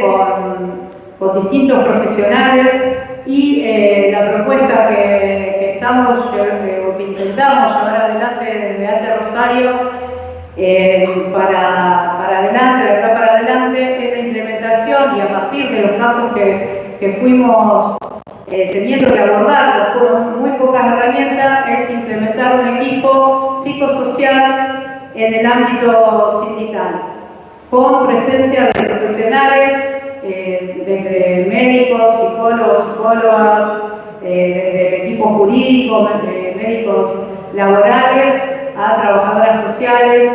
con distintos profesionales y la propuesta que intentamos llevar adelante desde Alto Rosario para adelante es la implementación y a partir de los casos que fuimos teniendo que abordar con muy pocas herramientas, es implementar un equipo psicosocial en el ámbito sindical, con presencia de profesionales, desde médicos, psicólogos, psicólogas, desde equipos jurídicos, médicos laborales, a trabajadoras sociales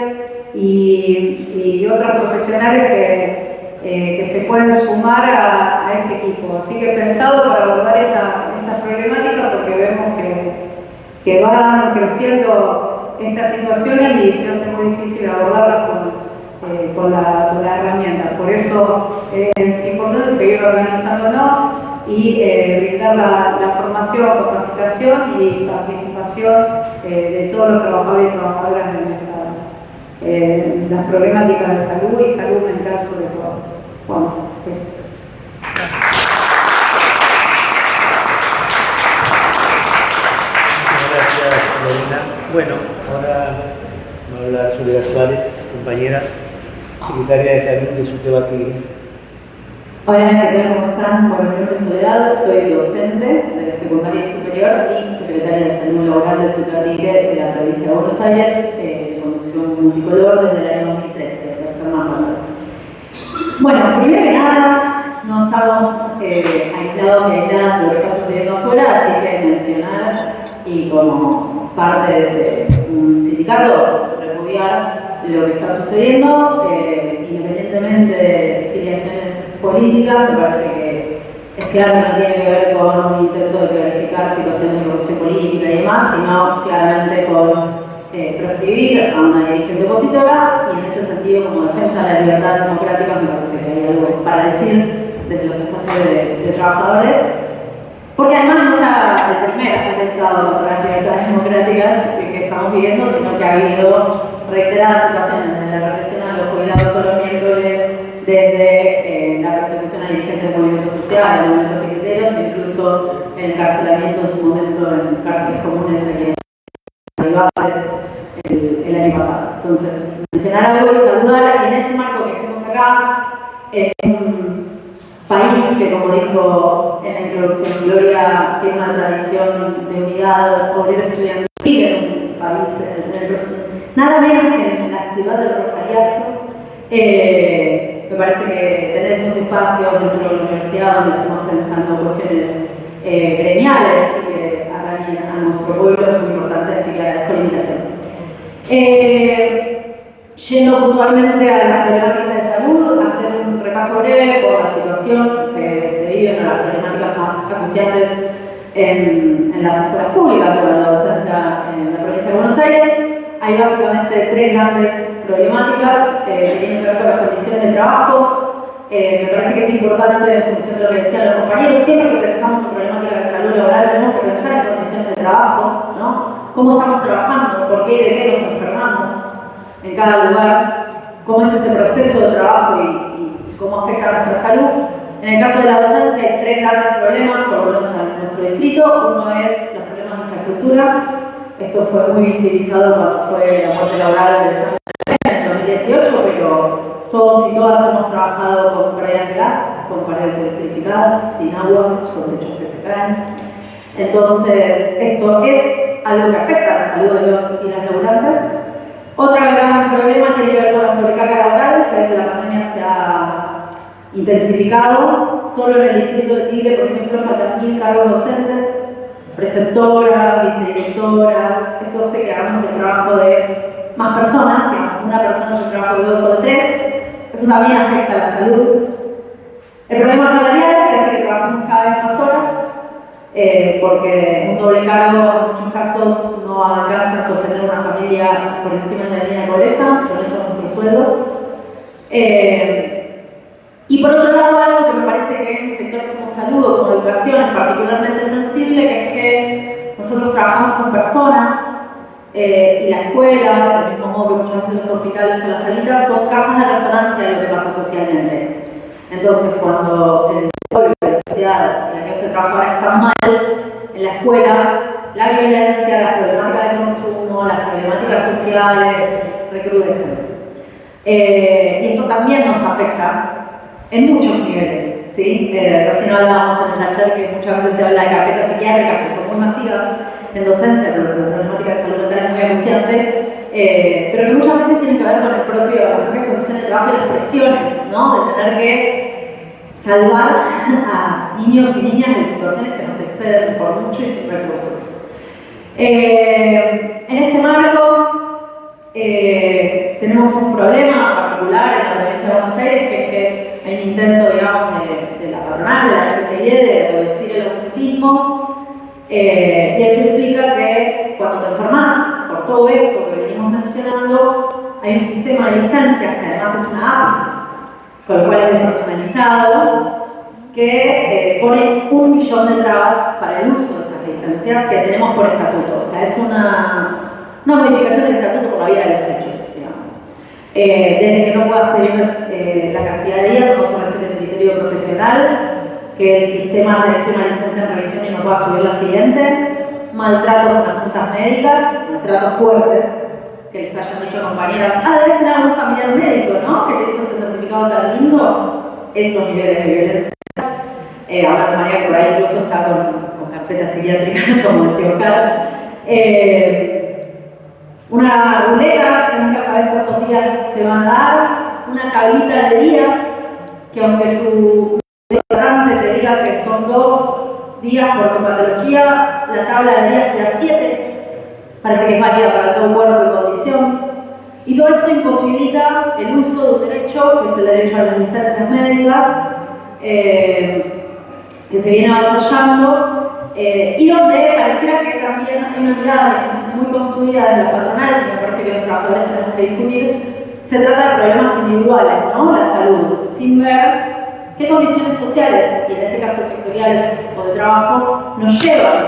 y otros profesionales que se pueden sumar a este equipo. Así que pensado para abordar estas problemáticas porque vemos que van creciendo estas situaciones y se hace muy difícil abordarlas con la herramienta. Por eso es importante seguir organizándonos y brindar la formación, capacitación y participación de todos los trabajadores y trabajadoras en las problemáticas de salud y salud mental sobre todo. Bueno, eso. Gracias, Lorena. Bueno, ahora va a hablar Soledad Suárez, compañera secretaria de Salud de Suteba Tigre. Hola, ¿qué tal? ¿Cómo están? Bueno, mi nombre es Soledad, soy docente de secundaria superior y secretaria de Salud Laboral de Suteba Tigre de la provincia de Buenos Aires. Como multicolor desde el año 2013, el tercer mandato. Bueno, primero que nada, no estamos aislados ni aisladas de lo que está sucediendo afuera, así que mencionar y como parte de un sindicato repudiar lo que está sucediendo, independientemente de filiaciones políticas. Me parece que es claro que no tiene que ver con un intento de clarificar situaciones de corrupción política y demás, sino claramente con proscribir a una dirigente opositora, y en ese sentido, como defensa de la libertad democrática, me parece que hay algo para decir desde los espacios de trabajadores, porque además no es el primer atentado contra las libertades democráticas que estamos viviendo, sino que ha habido reiteradas situaciones de la represión a los jubilados todos los miércoles, desde la persecución a dirigentes del movimiento social, del movimiento piqueteros, incluso el encarcelamiento en su momento en cárceles comunes aquí el año pasado. Entonces, mencionar algo y saludar en ese marco que estemos acá, en un país que, como dijo en la introducción Gloria, tiene una tradición de unidad obrero estudiantil, en un país, nada menos que en la ciudad del Rosariazo. Me parece que tener estos espacios dentro de la universidad donde estemos pensando cuestiones gremiales que arraiguen a nuestro pueblo es muy importante, así que agradezco la invitación. Yendo puntualmente a las problemáticas de salud, hacer un repaso breve por la situación que se vive en las problemáticas más acuciantes en las escuelas públicas de la docencia en la provincia de Buenos Aires. Hay básicamente tres grandes problemáticas que tienen que ver con las condiciones de trabajo. Me parece que es importante, en función de lo que decían los compañeros, siempre que pensamos en problemáticas de salud laboral tenemos que pensar en condiciones de trabajo, ¿no? Cómo estamos trabajando, por qué y de qué nos enfermamos en cada lugar, cómo es ese proceso de trabajo y cómo afecta a nuestra salud. En el caso de la docencia hay tres grandes problemas, por lo menos en nuestro distrito. Uno es los problemas de infraestructura. Esto fue muy visibilizado cuando fue la muerte laboral de San en 2018, pero todos y todas hemos trabajado con pérdidas de gas, con paredes electrificadas, sin agua, con techos que se caen. Entonces, esto es algo que afecta a la salud de los y las laburantes. Otra gran problema tiene que ver con la sobrecarga laboral, que la pandemia se ha intensificado. Solo en el distrito de Tigre, por ejemplo, faltan 1000 cargos docentes, preceptoras, vicedirectoras. Eso hace que hagamos el trabajo de más personas, que una persona hace el trabajo de 2 o de 3. Eso también afecta a la salud. El problema salarial, que hace que trabajemos cada vez más horas, porque un doble cargo en muchos casos no alcanza a sostener una familia por encima de la línea de pobreza, son esos nuestros sueldos. Y por otro lado, algo que me parece que en sectores como salud o como educación es particularmente sensible, que es que nosotros trabajamos con personas y la escuela, del mismo modo que muchas veces los hospitales o las salitas, son cajas de resonancia de lo que pasa socialmente. Entonces, cuando el pueblo, la sociedad en la que se trabaja ahora está mal, en la escuela, la violencia, las problemáticas de consumo, las problemáticas sociales recrudecen. Y esto también nos afecta en muchos niveles, ¿sí? Recién hablábamos en el taller que muchas veces se habla de carpetas psiquiátricas que son muy masivas en docencia, pero la problemática de salud mental es muy acuciante, pero que muchas veces tienen que ver con las propias condiciones de trabajo y las presiones, ¿no? De tener que salvar a niños y niñas de situaciones que nos exceden por mucho y sin recursos. En este marco tenemos un problema particular en la provincia de Buenos Aires, que es que hay un intento, digamos, de la patronal, de la FCIE, de reducir el ausentismo, y eso implica que cuando te enfermas, por todo esto que venimos mencionando, hay un sistema de licencias que además es una app, con lo cual es personalizado, que pone 1 millón de trabas para el uso de esas licencias que tenemos por estatuto. O sea, es una modificación del estatuto por la vía de los hechos, digamos. Desde que no puedas pedir la cantidad de días, o solamente el criterio profesional, que el sistema te deje una licencia en revisión y no puedas subir la siguiente, maltratos en las juntas médicas, maltratos fuertes, que les hayan dicho a compañeras, debes tener algún familiar médico, ¿no? Que te hizo este certificado tan lindo. Esos niveles de violencia. Ahora de María por ahí incluso está con carpeta psiquiátrica, como decía Oscar. una ruleta que nunca sabes cuántos días te van a dar, una tablita de días que aunque tu tratante te diga que son 2 días por tu patología, la tabla de días te da 7, parece que es válida para todo cuerpo y condición. Y todo eso imposibilita el uso de un derecho, que es el derecho a las licencias médicas, que se viene avasallando, y donde pareciera que también hay una mirada muy construida de las patronales, y me parece que los trabajadores tenemos que discutir. Se trata de problemas individuales, ¿no? La salud, sin ver qué condiciones sociales, y en este caso sectoriales o de trabajo, nos llevan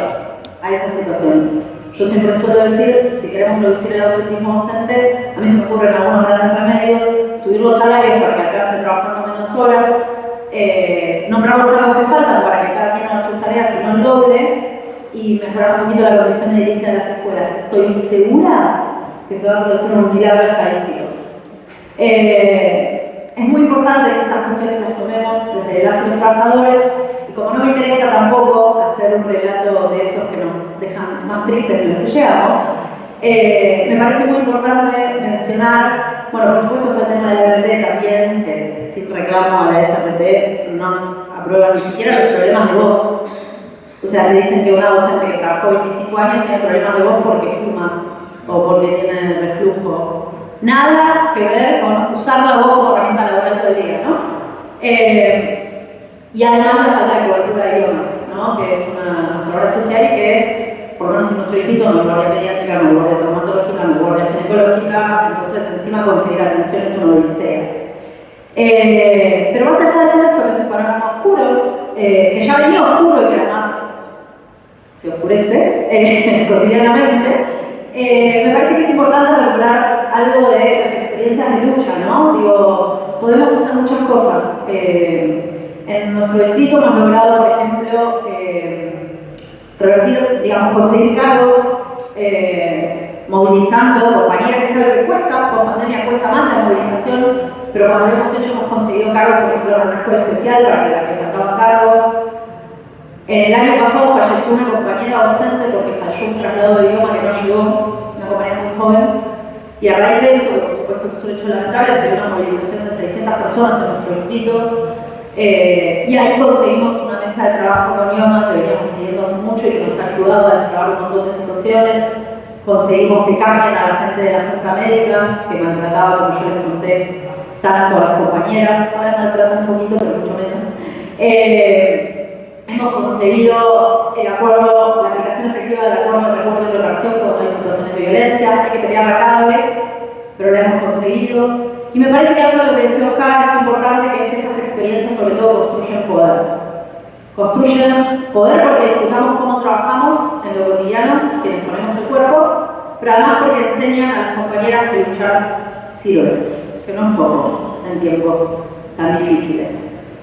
a esa situación. Yo siempre suelo decir, si queremos reducir el ausentismo docente, a mí se me ocurren algunos grandes remedios, subir los salarios para que alcance trabajando menos horas, nombrar los cargos que faltan para que cada quien haga sus tareas y no el doble, y mejorar un poquito la condición de edilicia de las escuelas. Estoy segura que se va a producir un milagro estadístico. Es muy importante que estas cuestiones las tomemos desde los trabajadores, y como no me interesa tampoco hacer un relato de esos que nos dejan más tristes de los que llegamos, me parece muy importante mencionar, bueno, por supuesto que el tema del RT también, que sin reclamo a la SRT no nos aprueban ni siquiera los problemas de voz. O sea, le dicen que una docente que trabajó 25 años tiene problemas de voz porque fuma o porque tiene reflujo. Nada que ver con usar la voz como herramienta laboral todo el día, ¿no? Y además la falta de cobertura de idioma, ¿no? Que es nuestra obra social y que, por lo menos en nuestro distrito, no hay guardia pediátrica, no hay guardia traumatológica, no hay guardia ginecológica, entonces encima conseguir atención es una odisea. Pero más allá de todo esto, que es un panorama oscuro, que ya venía oscuro y que además se oscurece cotidianamente, me parece que es importante recuperar algo de las experiencias de lucha, ¿no? Digo, podemos hacer muchas cosas. En nuestro distrito hemos logrado, por ejemplo, revertir, digamos, conseguir cargos, movilizando compañeras, que es algo que cuesta, con pandemia cuesta más la movilización, pero cuando lo hemos hecho hemos conseguido cargos, por ejemplo, en una escuela especial para que la que faltaban cargos. El año pasado falleció una compañera docente porque falló un traslado de idioma que no llegó, una compañera muy joven, y a raíz de eso, que por supuesto que es un hecho lamentable, se dio una movilización de 600 personas en nuestro distrito, y ahí conseguimos una mesa de trabajo con IOMA que veníamos pidiendo hace mucho y que nos ha ayudado a destrabar un montón de situaciones. Conseguimos que cambien a la gente de la Junta Médica, que maltrataba, como yo les conté, tanto a las compañeras, ahora maltratan un poquito, pero mucho menos. Hemos conseguido el acuerdo, la aplicación efectiva del acuerdo de recurso de reparación cuando hay situaciones de violencia. Hay que pelearla cada vez, pero la hemos conseguido. Y me parece que algo de lo que decía Oscar es importante, que es que estas experiencias sobre todo construyen poder. Construyen poder porque discutamos cómo trabajamos en lo cotidiano, quienes ponemos el cuerpo, pero además porque enseñan a las compañeras que luchar sirve, que no es poco en tiempos tan difíciles.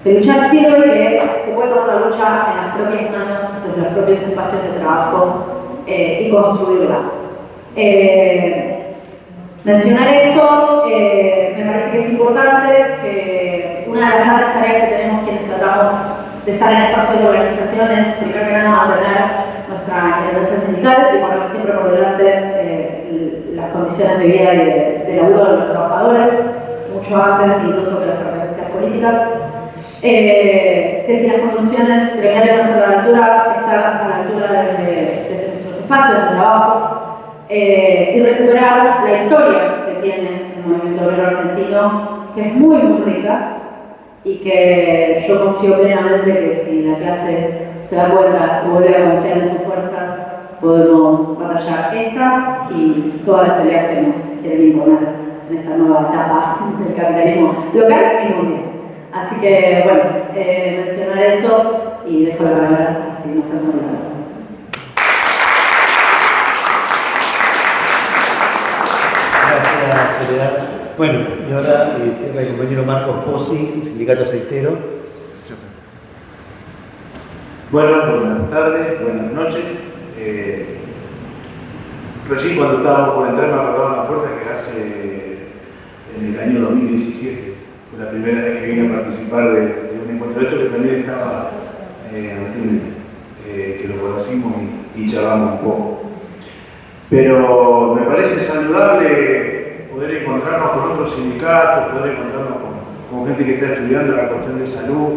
Que luchar sirve y que se puede tomar la lucha en las propias manos, desde los propios espacios de trabajo y construirla. Mencionar esto me parece que es importante, que una de las grandes tareas que tenemos quienes tratamos de estar en espacios de organizaciones, primero que nada mantener nuestra independencia sindical y poner siempre por delante las condiciones de vida y de laburo de los trabajadores, mucho antes incluso que las preferencias políticas. Que si las condiciones gremiales no están a la altura, está a la altura de nuestros espacios de trabajo, y recuperar la historia que tiene el movimiento obrero argentino, que es muy, muy rica, y que yo confío plenamente que si la clase se da cuenta y vuelve a confiar en sus fuerzas, podemos batallar esta y todas las peleas que nos quieren imponer en esta nueva etapa del capitalismo local y mundial. Así que, bueno, mencionar eso y dejo la palabra, así nos hacemos la palabra. Gracias, Soledad. Bueno, y ahora cierra el compañero Marcos Pozzi, Sindicato Aceitero. Bueno, buenas tardes, buenas noches. Recién cuando estábamos por entrar me acordaron la puerta que en el año 2017 fue la primera vez que vine a participar de un encuentro de esto, que también estaba Antín, que lo conocimos y charlamos un poco. pero me parece saludable poder encontrarnos con otros sindicatos, poder encontrarnos con gente que está estudiando la cuestión de salud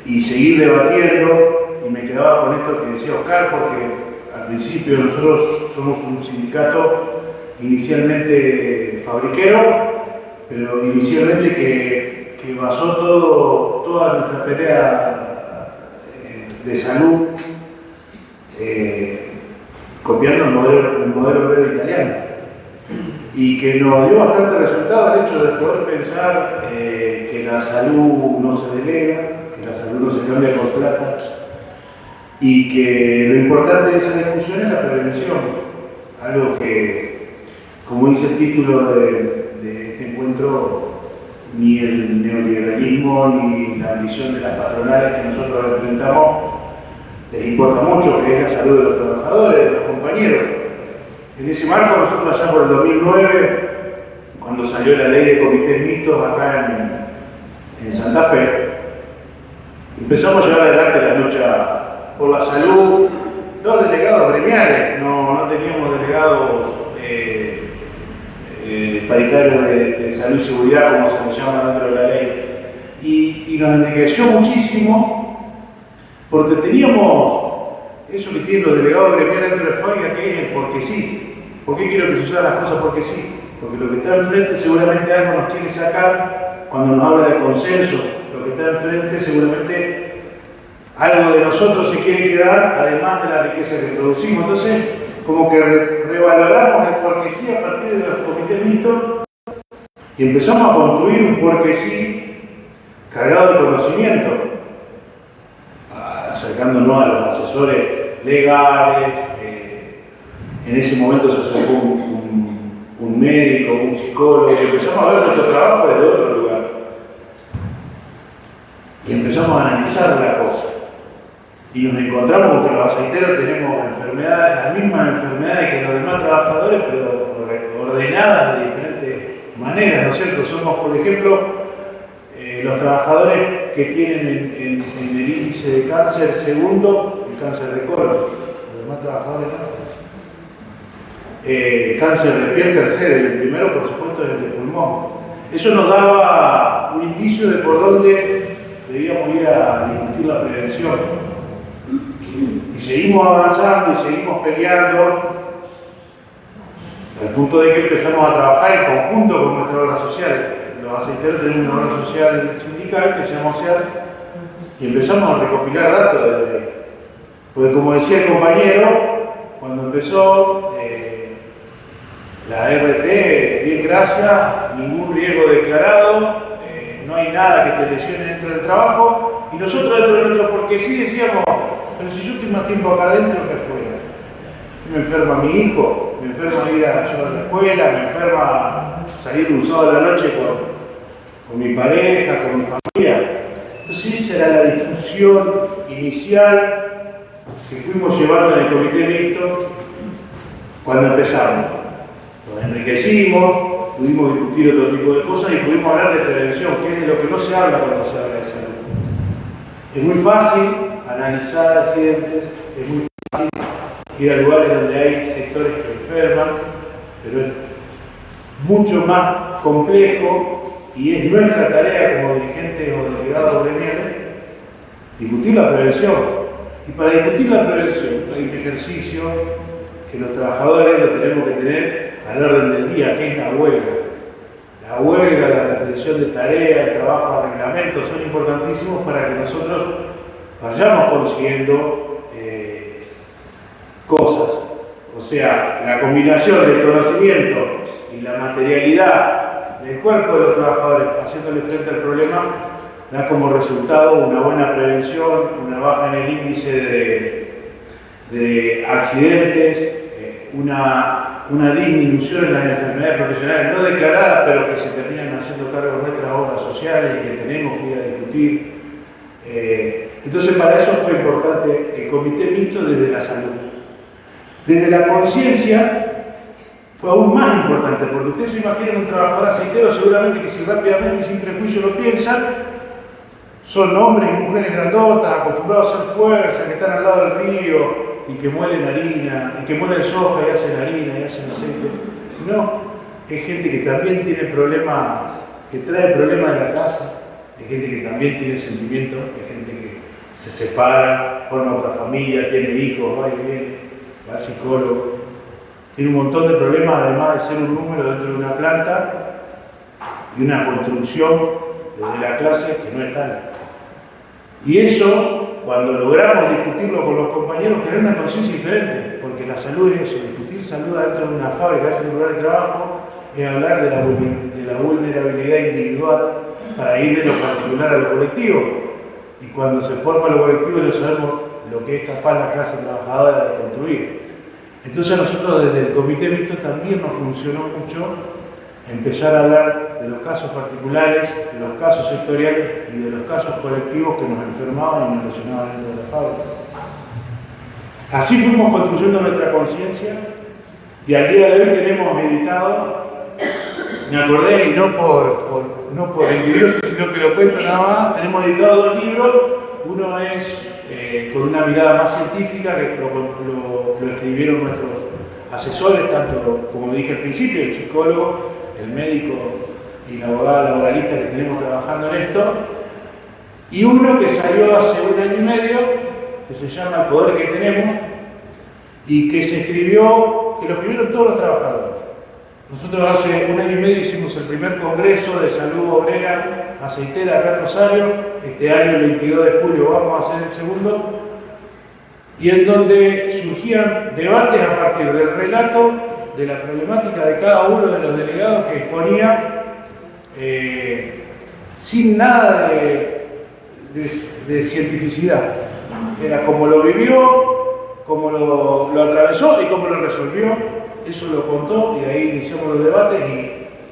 y seguir debatiendo. Y me quedaba con esto que decía Oscar, porque al principio nosotros somos un sindicato inicialmente fabriquero, pero inicialmente que basó toda nuestra pelea de salud copiando el modelo obrero italiano, y que nos dio bastante resultado el hecho de poder pensar que la salud no se delega, que la salud no se cambia por plata, y que lo importante de esa discusión es la prevención, algo que, como dice el título de este encuentro, ni el neoliberalismo ni la ambición de las patronales que nosotros enfrentamos les importa mucho, que es la salud de los trabajadores, de los compañeros. En ese marco, nosotros allá por el 2009, cuando salió la ley de comités mixtos acá en Santa Fe, empezamos a llevar adelante la lucha por la salud. Dos delegados gremiales, no teníamos delegados paritarios de salud y seguridad, como se les llama dentro de la ley, y nos enriqueció muchísimo, porque teníamos eso que tienen los delegados gremiales dentro de fábrica, que es el porque sí. ¿Por qué quiero que se usen las cosas? Porque sí. Porque lo que está enfrente seguramente algo nos quiere sacar cuando nos habla de consenso. Lo que está enfrente seguramente algo de nosotros se quiere quedar, además de la riqueza que producimos. Entonces, como que revaloramos el porque sí a partir de los comités mixtos y empezamos a construir un porque sí cargado de conocimiento, acercándonos a los asesores legales. En ese momento se acercó un médico, un psicólogo, y empezamos a ver nuestro trabajo desde otro lugar. Y empezamos a analizar la cosa. Y nos encontramos con que los aceiteros tenemos enfermedades, las mismas enfermedades que los demás trabajadores, pero ordenadas de diferentes maneras, ¿no es cierto? Somos, por ejemplo, los trabajadores que tienen en el índice de cáncer segundo, el cáncer de colon. Los demás trabajadores no. Cáncer de piel tercero, y el primero, por supuesto, es el de pulmón. Eso nos daba un indicio de por dónde debíamos ir a discutir la prevención. Y seguimos avanzando y seguimos peleando, al punto de que empezamos a trabajar en conjunto con nuestra obra social. Los aceiteros tenemos una obra social sindical que se llama OSEAR, y empezamos a recopilar datos porque, como decía el compañero, cuando empezó la RT, bien, gracias, ningún riesgo declarado, no hay nada que te lesione dentro del trabajo, y nosotros dentro de nuestro porque sí decíamos, pero si yo estoy más tiempo acá adentro que afuera, me enferma mi hijo, me enferma ir a la escuela, me enferma salir un sábado a la noche con mi pareja, con mi familia. Entonces esa era la discusión inicial que fuimos llevando en el comité mixto cuando empezamos. Nos enriquecimos, pudimos discutir otro tipo de cosas y pudimos hablar de prevención, que es de lo que no se habla cuando se habla de salud. Es muy fácil analizar accidentes, es muy fácil ir a lugares donde hay sectores que enferman, pero es mucho más complejo y es nuestra tarea como dirigentes o delegados gremiales discutir la prevención. Y para discutir la prevención hay un ejercicio que los trabajadores lo tenemos que tener al orden del día, que es la huelga. La huelga, la retención de tareas, el trabajo de reglamentos son importantísimos para que nosotros vayamos consiguiendo cosas. O sea, la combinación del conocimiento y la materialidad del cuerpo de los trabajadores haciéndole frente al problema da como resultado una buena prevención, una baja en el índice de accidentes, una disminución en las enfermedades profesionales no declaradas, pero que se terminan haciendo cargo de nuestras obras sociales y que tenemos que ir a discutir. Entonces, para eso fue importante el comité mixto desde la salud. Desde la conciencia fue aún más importante, porque ustedes se imaginan un trabajador aceitero, seguramente que si rápidamente y sin prejuicio lo piensan, son hombres y mujeres grandotas, acostumbrados a hacer fuerza, que están al lado del río, y que muelen harina, y que muelen soja y hacen harina y hacen aceite. No, hay gente que también tiene problemas, que trae problemas de la casa, hay gente que también tiene sentimientos, hay gente que se separa, forma otra familia, tiene hijos, va y viene, va al psicólogo. Tiene un montón de problemas, además de ser un número dentro de una planta y una construcción desde la clase que no es tal. Y eso, cuando logramos discutirlo con los compañeros, tener una conciencia diferente, porque la salud es eso, discutir salud dentro de una fábrica, dentro de un lugar de trabajo, es hablar de la vulnerabilidad individual para ir de lo particular a lo colectivo. Y cuando se forma lo colectivo ya sabemos lo que es capaz la clase trabajadora de construir. Entonces a nosotros desde el Comité Mixto también nos funcionó mucho empezar a hablar de los casos particulares, de los casos sectoriales y de los casos colectivos que nos enfermaban y nos lesionaban dentro de la fábrica. Así fuimos construyendo nuestra conciencia y al día de hoy tenemos editado, me acordé y no por envidioso, sino que lo cuento nada más, tenemos editado 2 libros, uno es con una mirada más científica, que lo escribieron nuestros asesores, tanto como dije al principio, el psicólogo, el médico y la abogada laboralista que tenemos trabajando en esto, y uno que salió hace 1 año y medio, que se llama El Poder que Tenemos, y que se escribió, que lo escribieron todos los trabajadores. Nosotros hace 1 año y medio hicimos el primer congreso de salud obrera aceitera acá en Rosario, este año el 22 de julio vamos a hacer el segundo, y en donde surgían debates a partir del relato de la problemática de cada uno de los delegados que exponía sin nada de cientificidad. Era como lo vivió, como lo atravesó y cómo lo resolvió. Eso lo contó y ahí iniciamos los debates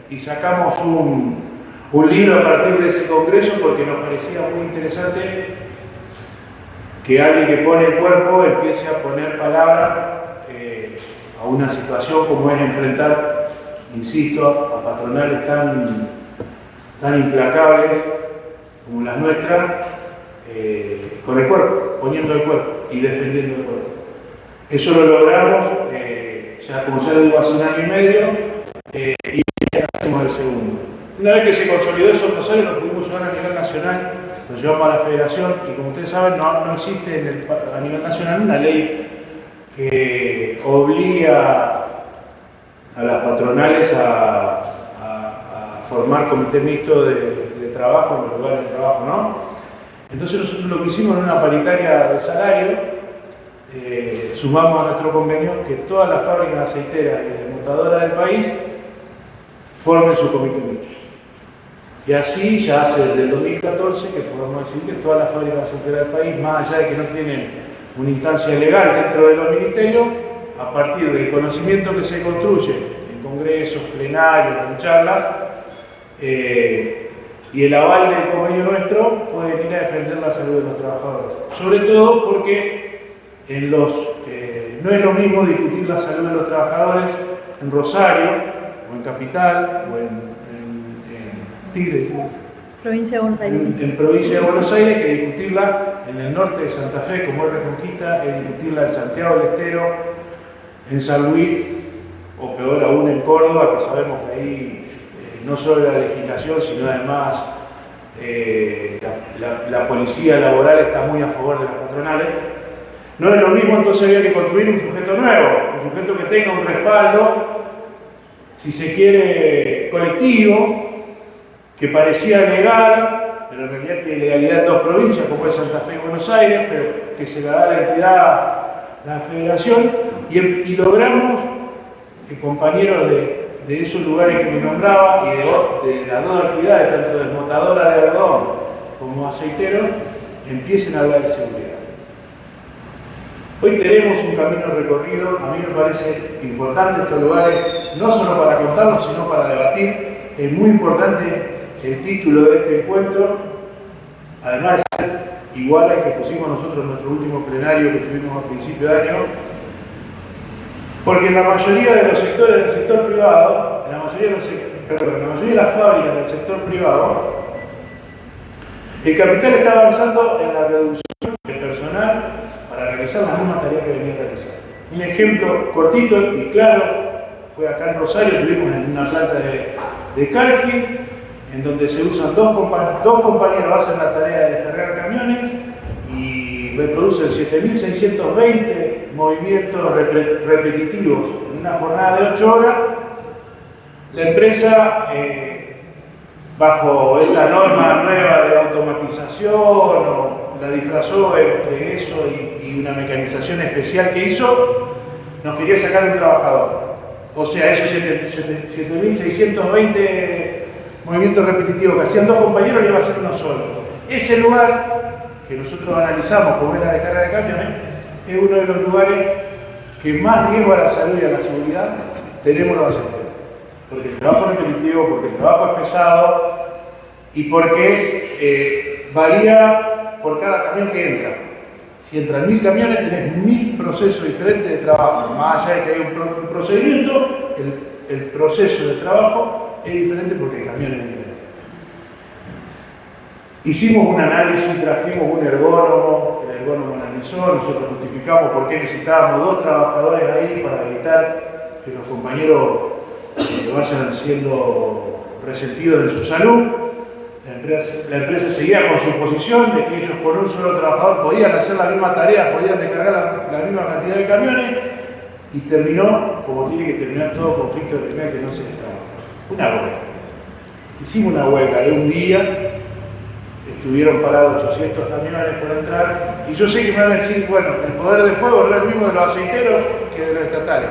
y sacamos un libro a partir de ese congreso porque nos parecía muy interesante que alguien que pone el cuerpo empiece a poner palabra a una situación como es enfrentar, insisto, a patronales tan implacables como las nuestras, con el cuerpo, poniendo el cuerpo y defendiendo el cuerpo. Eso lo logramos, ya como ya lo digo, hace 1 año y medio, y hacemos el segundo. Una vez que se consolidó eso en Rosario, lo pudimos llevar a nivel nacional, lo llevamos a la federación, y como ustedes saben, no existe a nivel nacional una ley que obliga a las patronales a formar comité mixto de trabajo en los lugares de trabajo, ¿no? Entonces nosotros lo que hicimos en una paritaria de salario, sumamos a nuestro convenio que todas las fábricas aceiteras y desmontadoras del país formen su comité mixto. Y así ya hace desde el 2014 que podemos decir que todas las fábricas aceiteras del país, más allá de que no tienen una instancia legal dentro de los ministerios, a partir del conocimiento que se construye en congresos, plenarios, en charlas, y el aval del convenio nuestro, pueden ir a defender la salud de los trabajadores. Sobre todo porque no es lo mismo discutir la salud de los trabajadores en Rosario, o en Capital, o en Tigre, Provincia de Buenos Aires. En Provincia de Buenos Aires, que discutirla en el norte de Santa Fe, como es Reconquista, es discutirla en Santiago del Estero, en San Luis, o peor aún en Córdoba, que sabemos que ahí no solo la legislación, sino además la policía laboral está muy a favor de las patronales. No es lo mismo, entonces había que construir un sujeto nuevo, un sujeto que tenga un respaldo, si se quiere, colectivo, que parecía legal, pero en realidad tiene legalidad en 2 provincias, como es Santa Fe y Buenos Aires, pero que se la da la entidad, la federación, y logramos que compañeros de esos lugares que me nombraba y de las 2 actividades, tanto desmontadora de algodón como aceiteros, empiecen a hablar de seguridad. Hoy tenemos un camino recorrido, a mí me parece importante estos lugares, no solo para contarlos, sino para debatir. Es muy importante el título de este encuentro, además de ser igual al que pusimos nosotros en nuestro último plenario que tuvimos a principio de año, porque en la mayoría de los sectores del sector privado, en la mayoría de las fábricas del sector privado, el capital está avanzando en la reducción de personal para realizar las mismas tareas que venía realizando. Un ejemplo cortito y claro fue acá en Rosario, tuvimos en una planta de Cargill, en donde se usan dos compañeros, hacen la tarea de descargar camiones y reproducen 7.620 movimientos repetitivos en una jornada de 8 horas. La empresa, bajo esta norma nueva de automatización, la disfrazó entre eso y una mecanización especial que hizo, nos quería sacar un trabajador. O sea, esos 7.620 movimientos repetitivos que hacían dos compañeros le iba a hacer uno solo. Ese lugar, que nosotros analizamos como es la descarga de camiones, es uno de los lugares que más riesgo a la salud y a la seguridad tenemos los aceiteros. Porque el trabajo es repetitivo, porque el trabajo es pesado y porque varía por cada camión que entra. Si entran 1000 camiones, tenés 1000 procesos diferentes de trabajo. Más allá de que hay un procedimiento, el proceso de trabajo es diferente porque el camión es diferente. Hicimos un análisis, trajimos un ergónomo, el ergónomo analizó, nosotros justificamos por qué necesitábamos 2 trabajadores ahí para evitar que los compañeros vayan siendo resentidos de su salud. La empresa seguía con su posición de que ellos con un solo trabajador podían hacer la misma tarea, podían descargar la misma cantidad de camiones y terminó como tiene que terminar todo conflicto de primera que no se destapa. Una huelga. Hicimos una huelga de un día, estuvieron parados 800 camiones por entrar y yo sé que me van a decir, bueno, el poder de fuego no es el mismo de los aceiteros que de los estatales.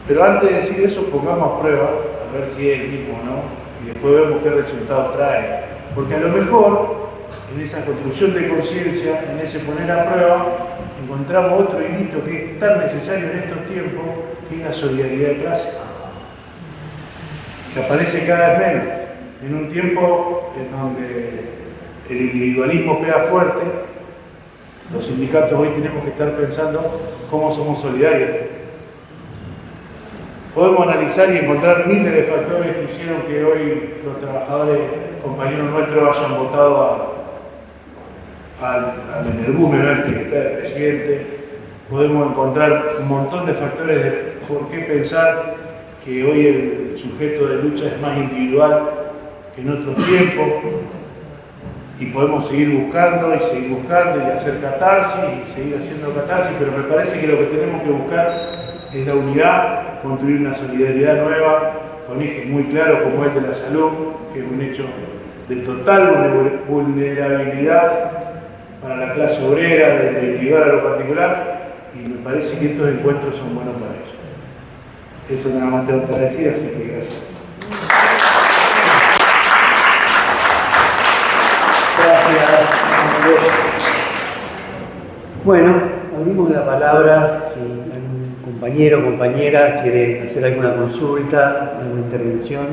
Pero antes de decir eso, pongamos a prueba, a ver si es el mismo o no, y después vemos qué resultados trae. Porque a lo mejor, en esa construcción de conciencia, en ese poner a prueba, encontramos otro hilito que es tan necesario en estos tiempos, que es la solidaridad de clase. Que aparece cada vez menos. En un tiempo en donde el individualismo pega fuerte, los sindicatos hoy tenemos que estar pensando cómo somos solidarios. Podemos analizar y encontrar miles de factores que hicieron que hoy los trabajadores, compañeros nuestros, hayan votado al energúmeno que está el presidente. Podemos encontrar un montón de factores de por qué pensar que hoy el sujeto de lucha es más individual que en otros tiempos. Y podemos seguir buscando y hacer catarsis y seguir haciendo catarsis, pero me parece que lo que tenemos que buscar es la unidad, construir una solidaridad nueva con ejes muy claros como el de la salud, que es un hecho de total vulnerabilidad para la clase obrera, desde lo individual a lo particular, y me parece que estos encuentros son buenos para eso. Eso nada más tengo para decir, así que gracias. Bueno, abrimos la palabra si algún compañero o compañera quiere hacer alguna consulta, alguna intervención.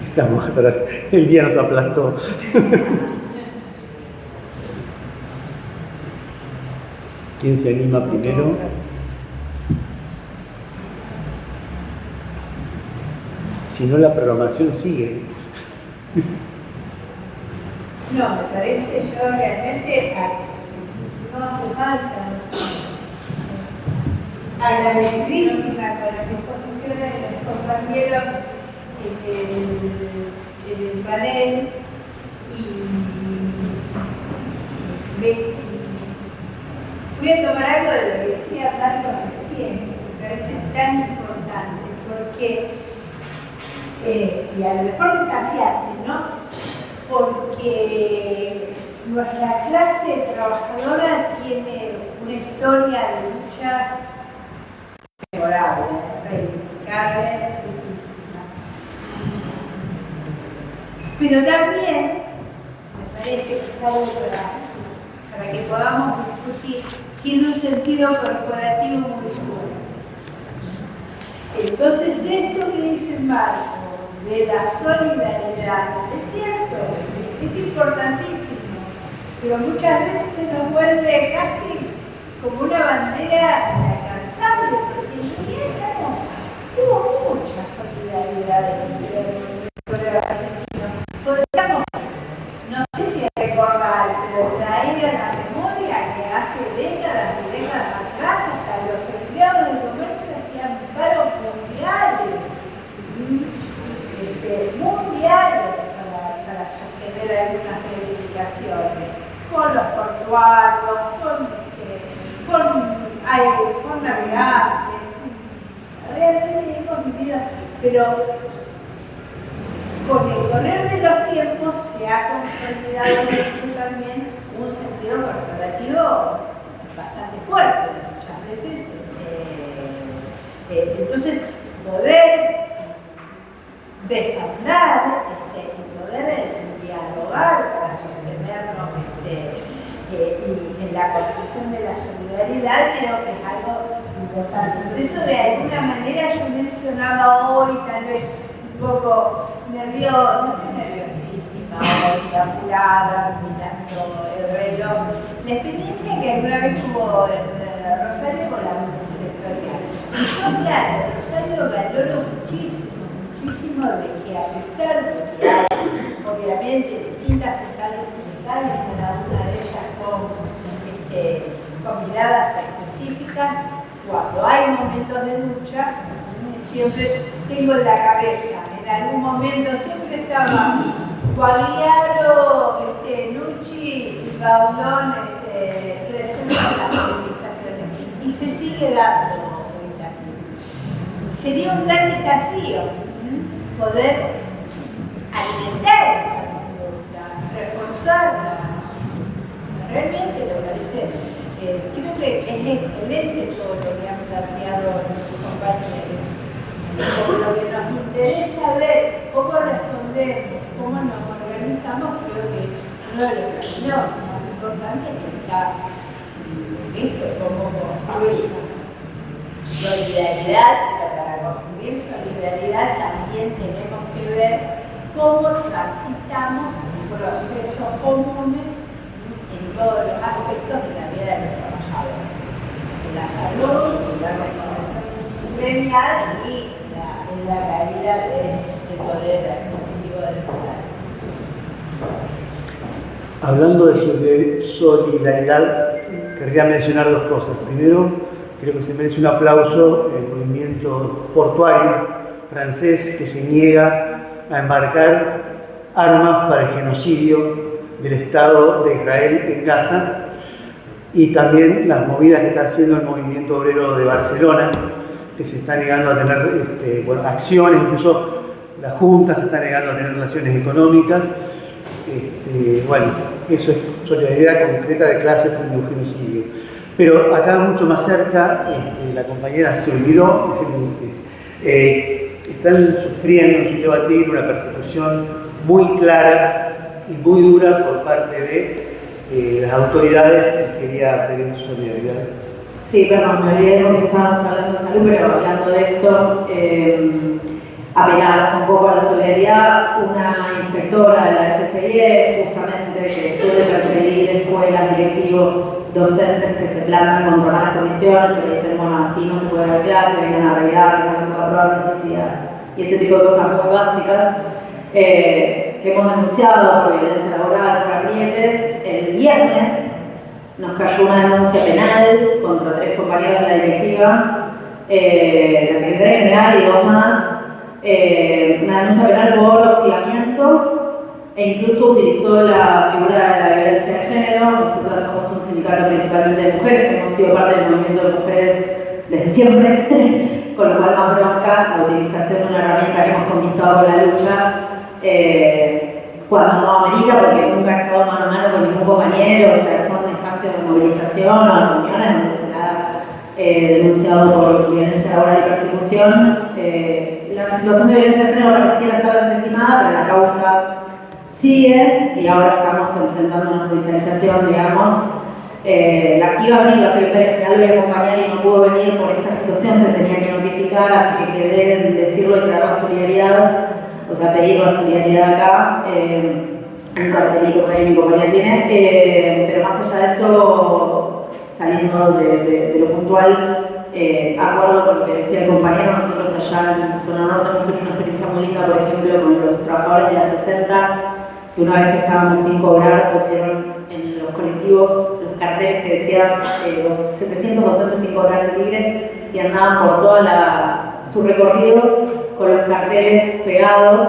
Estamos atrás, el día nos aplastó. ¿Quién se anima primero? Si no, la programación sigue. No, me parece, yo realmente no hace falta agradecidísima con las exposiciones de los compañeros en el panel y voy a tomar algo de lo que decía Marco recién, me parece tan importante, porque y a lo mejor desafiante, ¿no? Porque nuestra clase trabajadora tiene una historia de luchas memorable, reivindicable, riquísima. Pero también me parece que es algo para que podamos discutir, tiene un sentido corporativo muy fuerte. Entonces, esto que dice Marco, de la solidaridad, es cierto, es importantísimo, pero muchas veces se nos vuelve casi como una bandera inalcanzable, porque en realidad hubo mucha solidaridad en el gobierno. con navegantes, realmente hemos vivido, pero con el correr de los tiempos se ha consolidado mucho también un sentido corporativo bastante fuerte, muchas veces. Entonces, poder desarmar y poder dialogar para sostenernos y en la construcción de la solidaridad creo que es algo importante. Por eso, de alguna manera, yo mencionaba hoy, tal vez un poco nerviosísima, hoy apurada, mirando el reloj, la experiencia que alguna vez tuvo en Rosario con la multisectorial. Y yo, claro, en Rosario valoro muchísimo de que, a pesar de que hay, obviamente, distintas centrales sindicales, cada una de ellas con miradas específicas, cuando hay momentos de lucha, siempre tengo en la cabeza, en algún momento siempre estaba Guagliaro, Lucci y Paulón presentando las movilizaciones, y se sigue dando. Sería un gran desafío poder alimentar esa conducta, reforzarla. Realmente me parece, creo que es excelente todo lo que han planteado nuestros compañeros. Por lo que nos interesa ver cómo respondemos, cómo nos organizamos, creo que uno de los caminos más importantes está visto cómo construir solidaridad, pero para construir solidaridad también tenemos que ver cómo transitamos procesos comunes en todos los aspectos de la vida de los trabajadores, en la salud, en la organización gremial y en la calidad de poder adquisitivo del ciudadano. Hablando de solidaridad, querría mencionar dos cosas. Primero, creo que se merece un aplauso el movimiento portuario francés que se niega a embarcar armas para el genocidio del Estado de Israel en Gaza, y también las movidas que está haciendo el movimiento obrero de Barcelona, que se está negando a tener acciones, incluso la Junta se está negando a tener relaciones económicas. Eso es solidaridad concreta de clase frente a un genocidio. Pero acá mucho más cerca, la compañera se olvidó, están sufriendo en su debatir una persecución muy clara y muy dura por parte de las autoridades. Quería pedir solidaridad. Sí, perdón, me olvidé porque estábamos hablando de salud, pero hablando de esto, apelar un poco a la solidaridad. Una inspectora de la FCIE, justamente, que suele perseguir escuelas, directivos, docentes que se plantan contra malas condiciones, y le dicen, bueno, así no se puede dar clase, vengan a arreglar, vengan a hacer la prueba de necesidad, y ese tipo de cosas muy básicas, que hemos denunciado por violencia laboral, por aprietes. El viernes nos cayó una denuncia penal contra 3 compañeros de la directiva, la secretaria general y 2 más, una denuncia penal por hostigamiento, e incluso utilizó la figura de la violencia de género. Nosotros somos un sindicato principalmente de mujeres, que hemos sido parte del movimiento de mujeres desde siempre, con lo cual más bronca la utilización de una herramienta que hemos conquistado con la lucha, cuando no amerita, porque nunca he estado mano a mano con ningún compañero, o sea, son espacios de movilización o reuniones donde se ha denunciado por violencia laboral y persecución. La situación de violencia de género pareciera estar desestimada, pero la causa sigue y ahora estamos enfrentando una judicialización, digamos. Iba a venir la secretaria general, voy a acompañar y no pudo venir por esta situación, se tenía que notificar, así que quedé en decirlo y traer la solidaridad, o sea, pedir la solidaridad acá. Un cartelito que ahí mi compañía tiene, pero más allá de eso, saliendo de lo puntual, acuerdo con lo que decía el compañero, nosotros allá en Zona Norte hemos hecho una experiencia muy linda, por ejemplo, con los trabajadores de la 60, que una vez que estábamos sin cobrar, pusieron en los colectivos los carteles que decían los 700 docentes sin cobrar en Tigre, y andaban por todo su recorrido con los carteles pegados,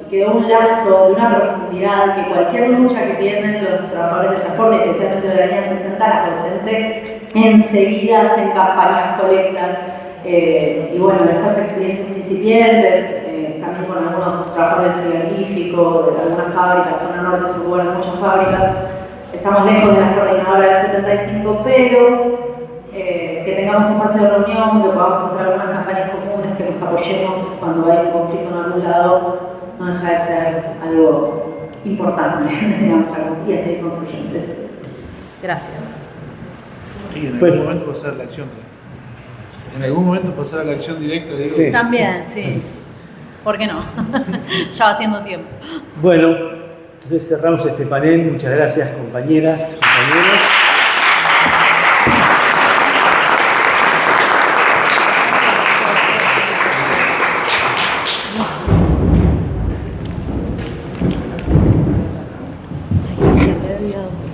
quedó un lazo de una profundidad que cualquier lucha que tienen los trabajadores de transporte, especialmente de la línea 60, la presente enseguida en campañas colectas. Y bueno, esas experiencias incipientes, también con algunos trabajadores frigoríficos, de algunas fábricas, zona norte, sur, bueno, muchas fábricas. Estamos lejos de la coordinadora del 75, pero que tengamos espacio de reunión, que podamos hacer algunas campañas comunes, que nos apoyemos cuando hay un conflicto en algún lado, no deja de ser algo importante, digamos, y a seguir construyendo eso. Gracias. Sí, en algún momento pasar a la acción. En algún momento pasar a la acción directa, digo. Sí. También, sí. ¿Por qué no? Ya va haciendo tiempo. Bueno, entonces cerramos este panel. Muchas gracias, compañeras, compañeros. Ay, se me había olvidado.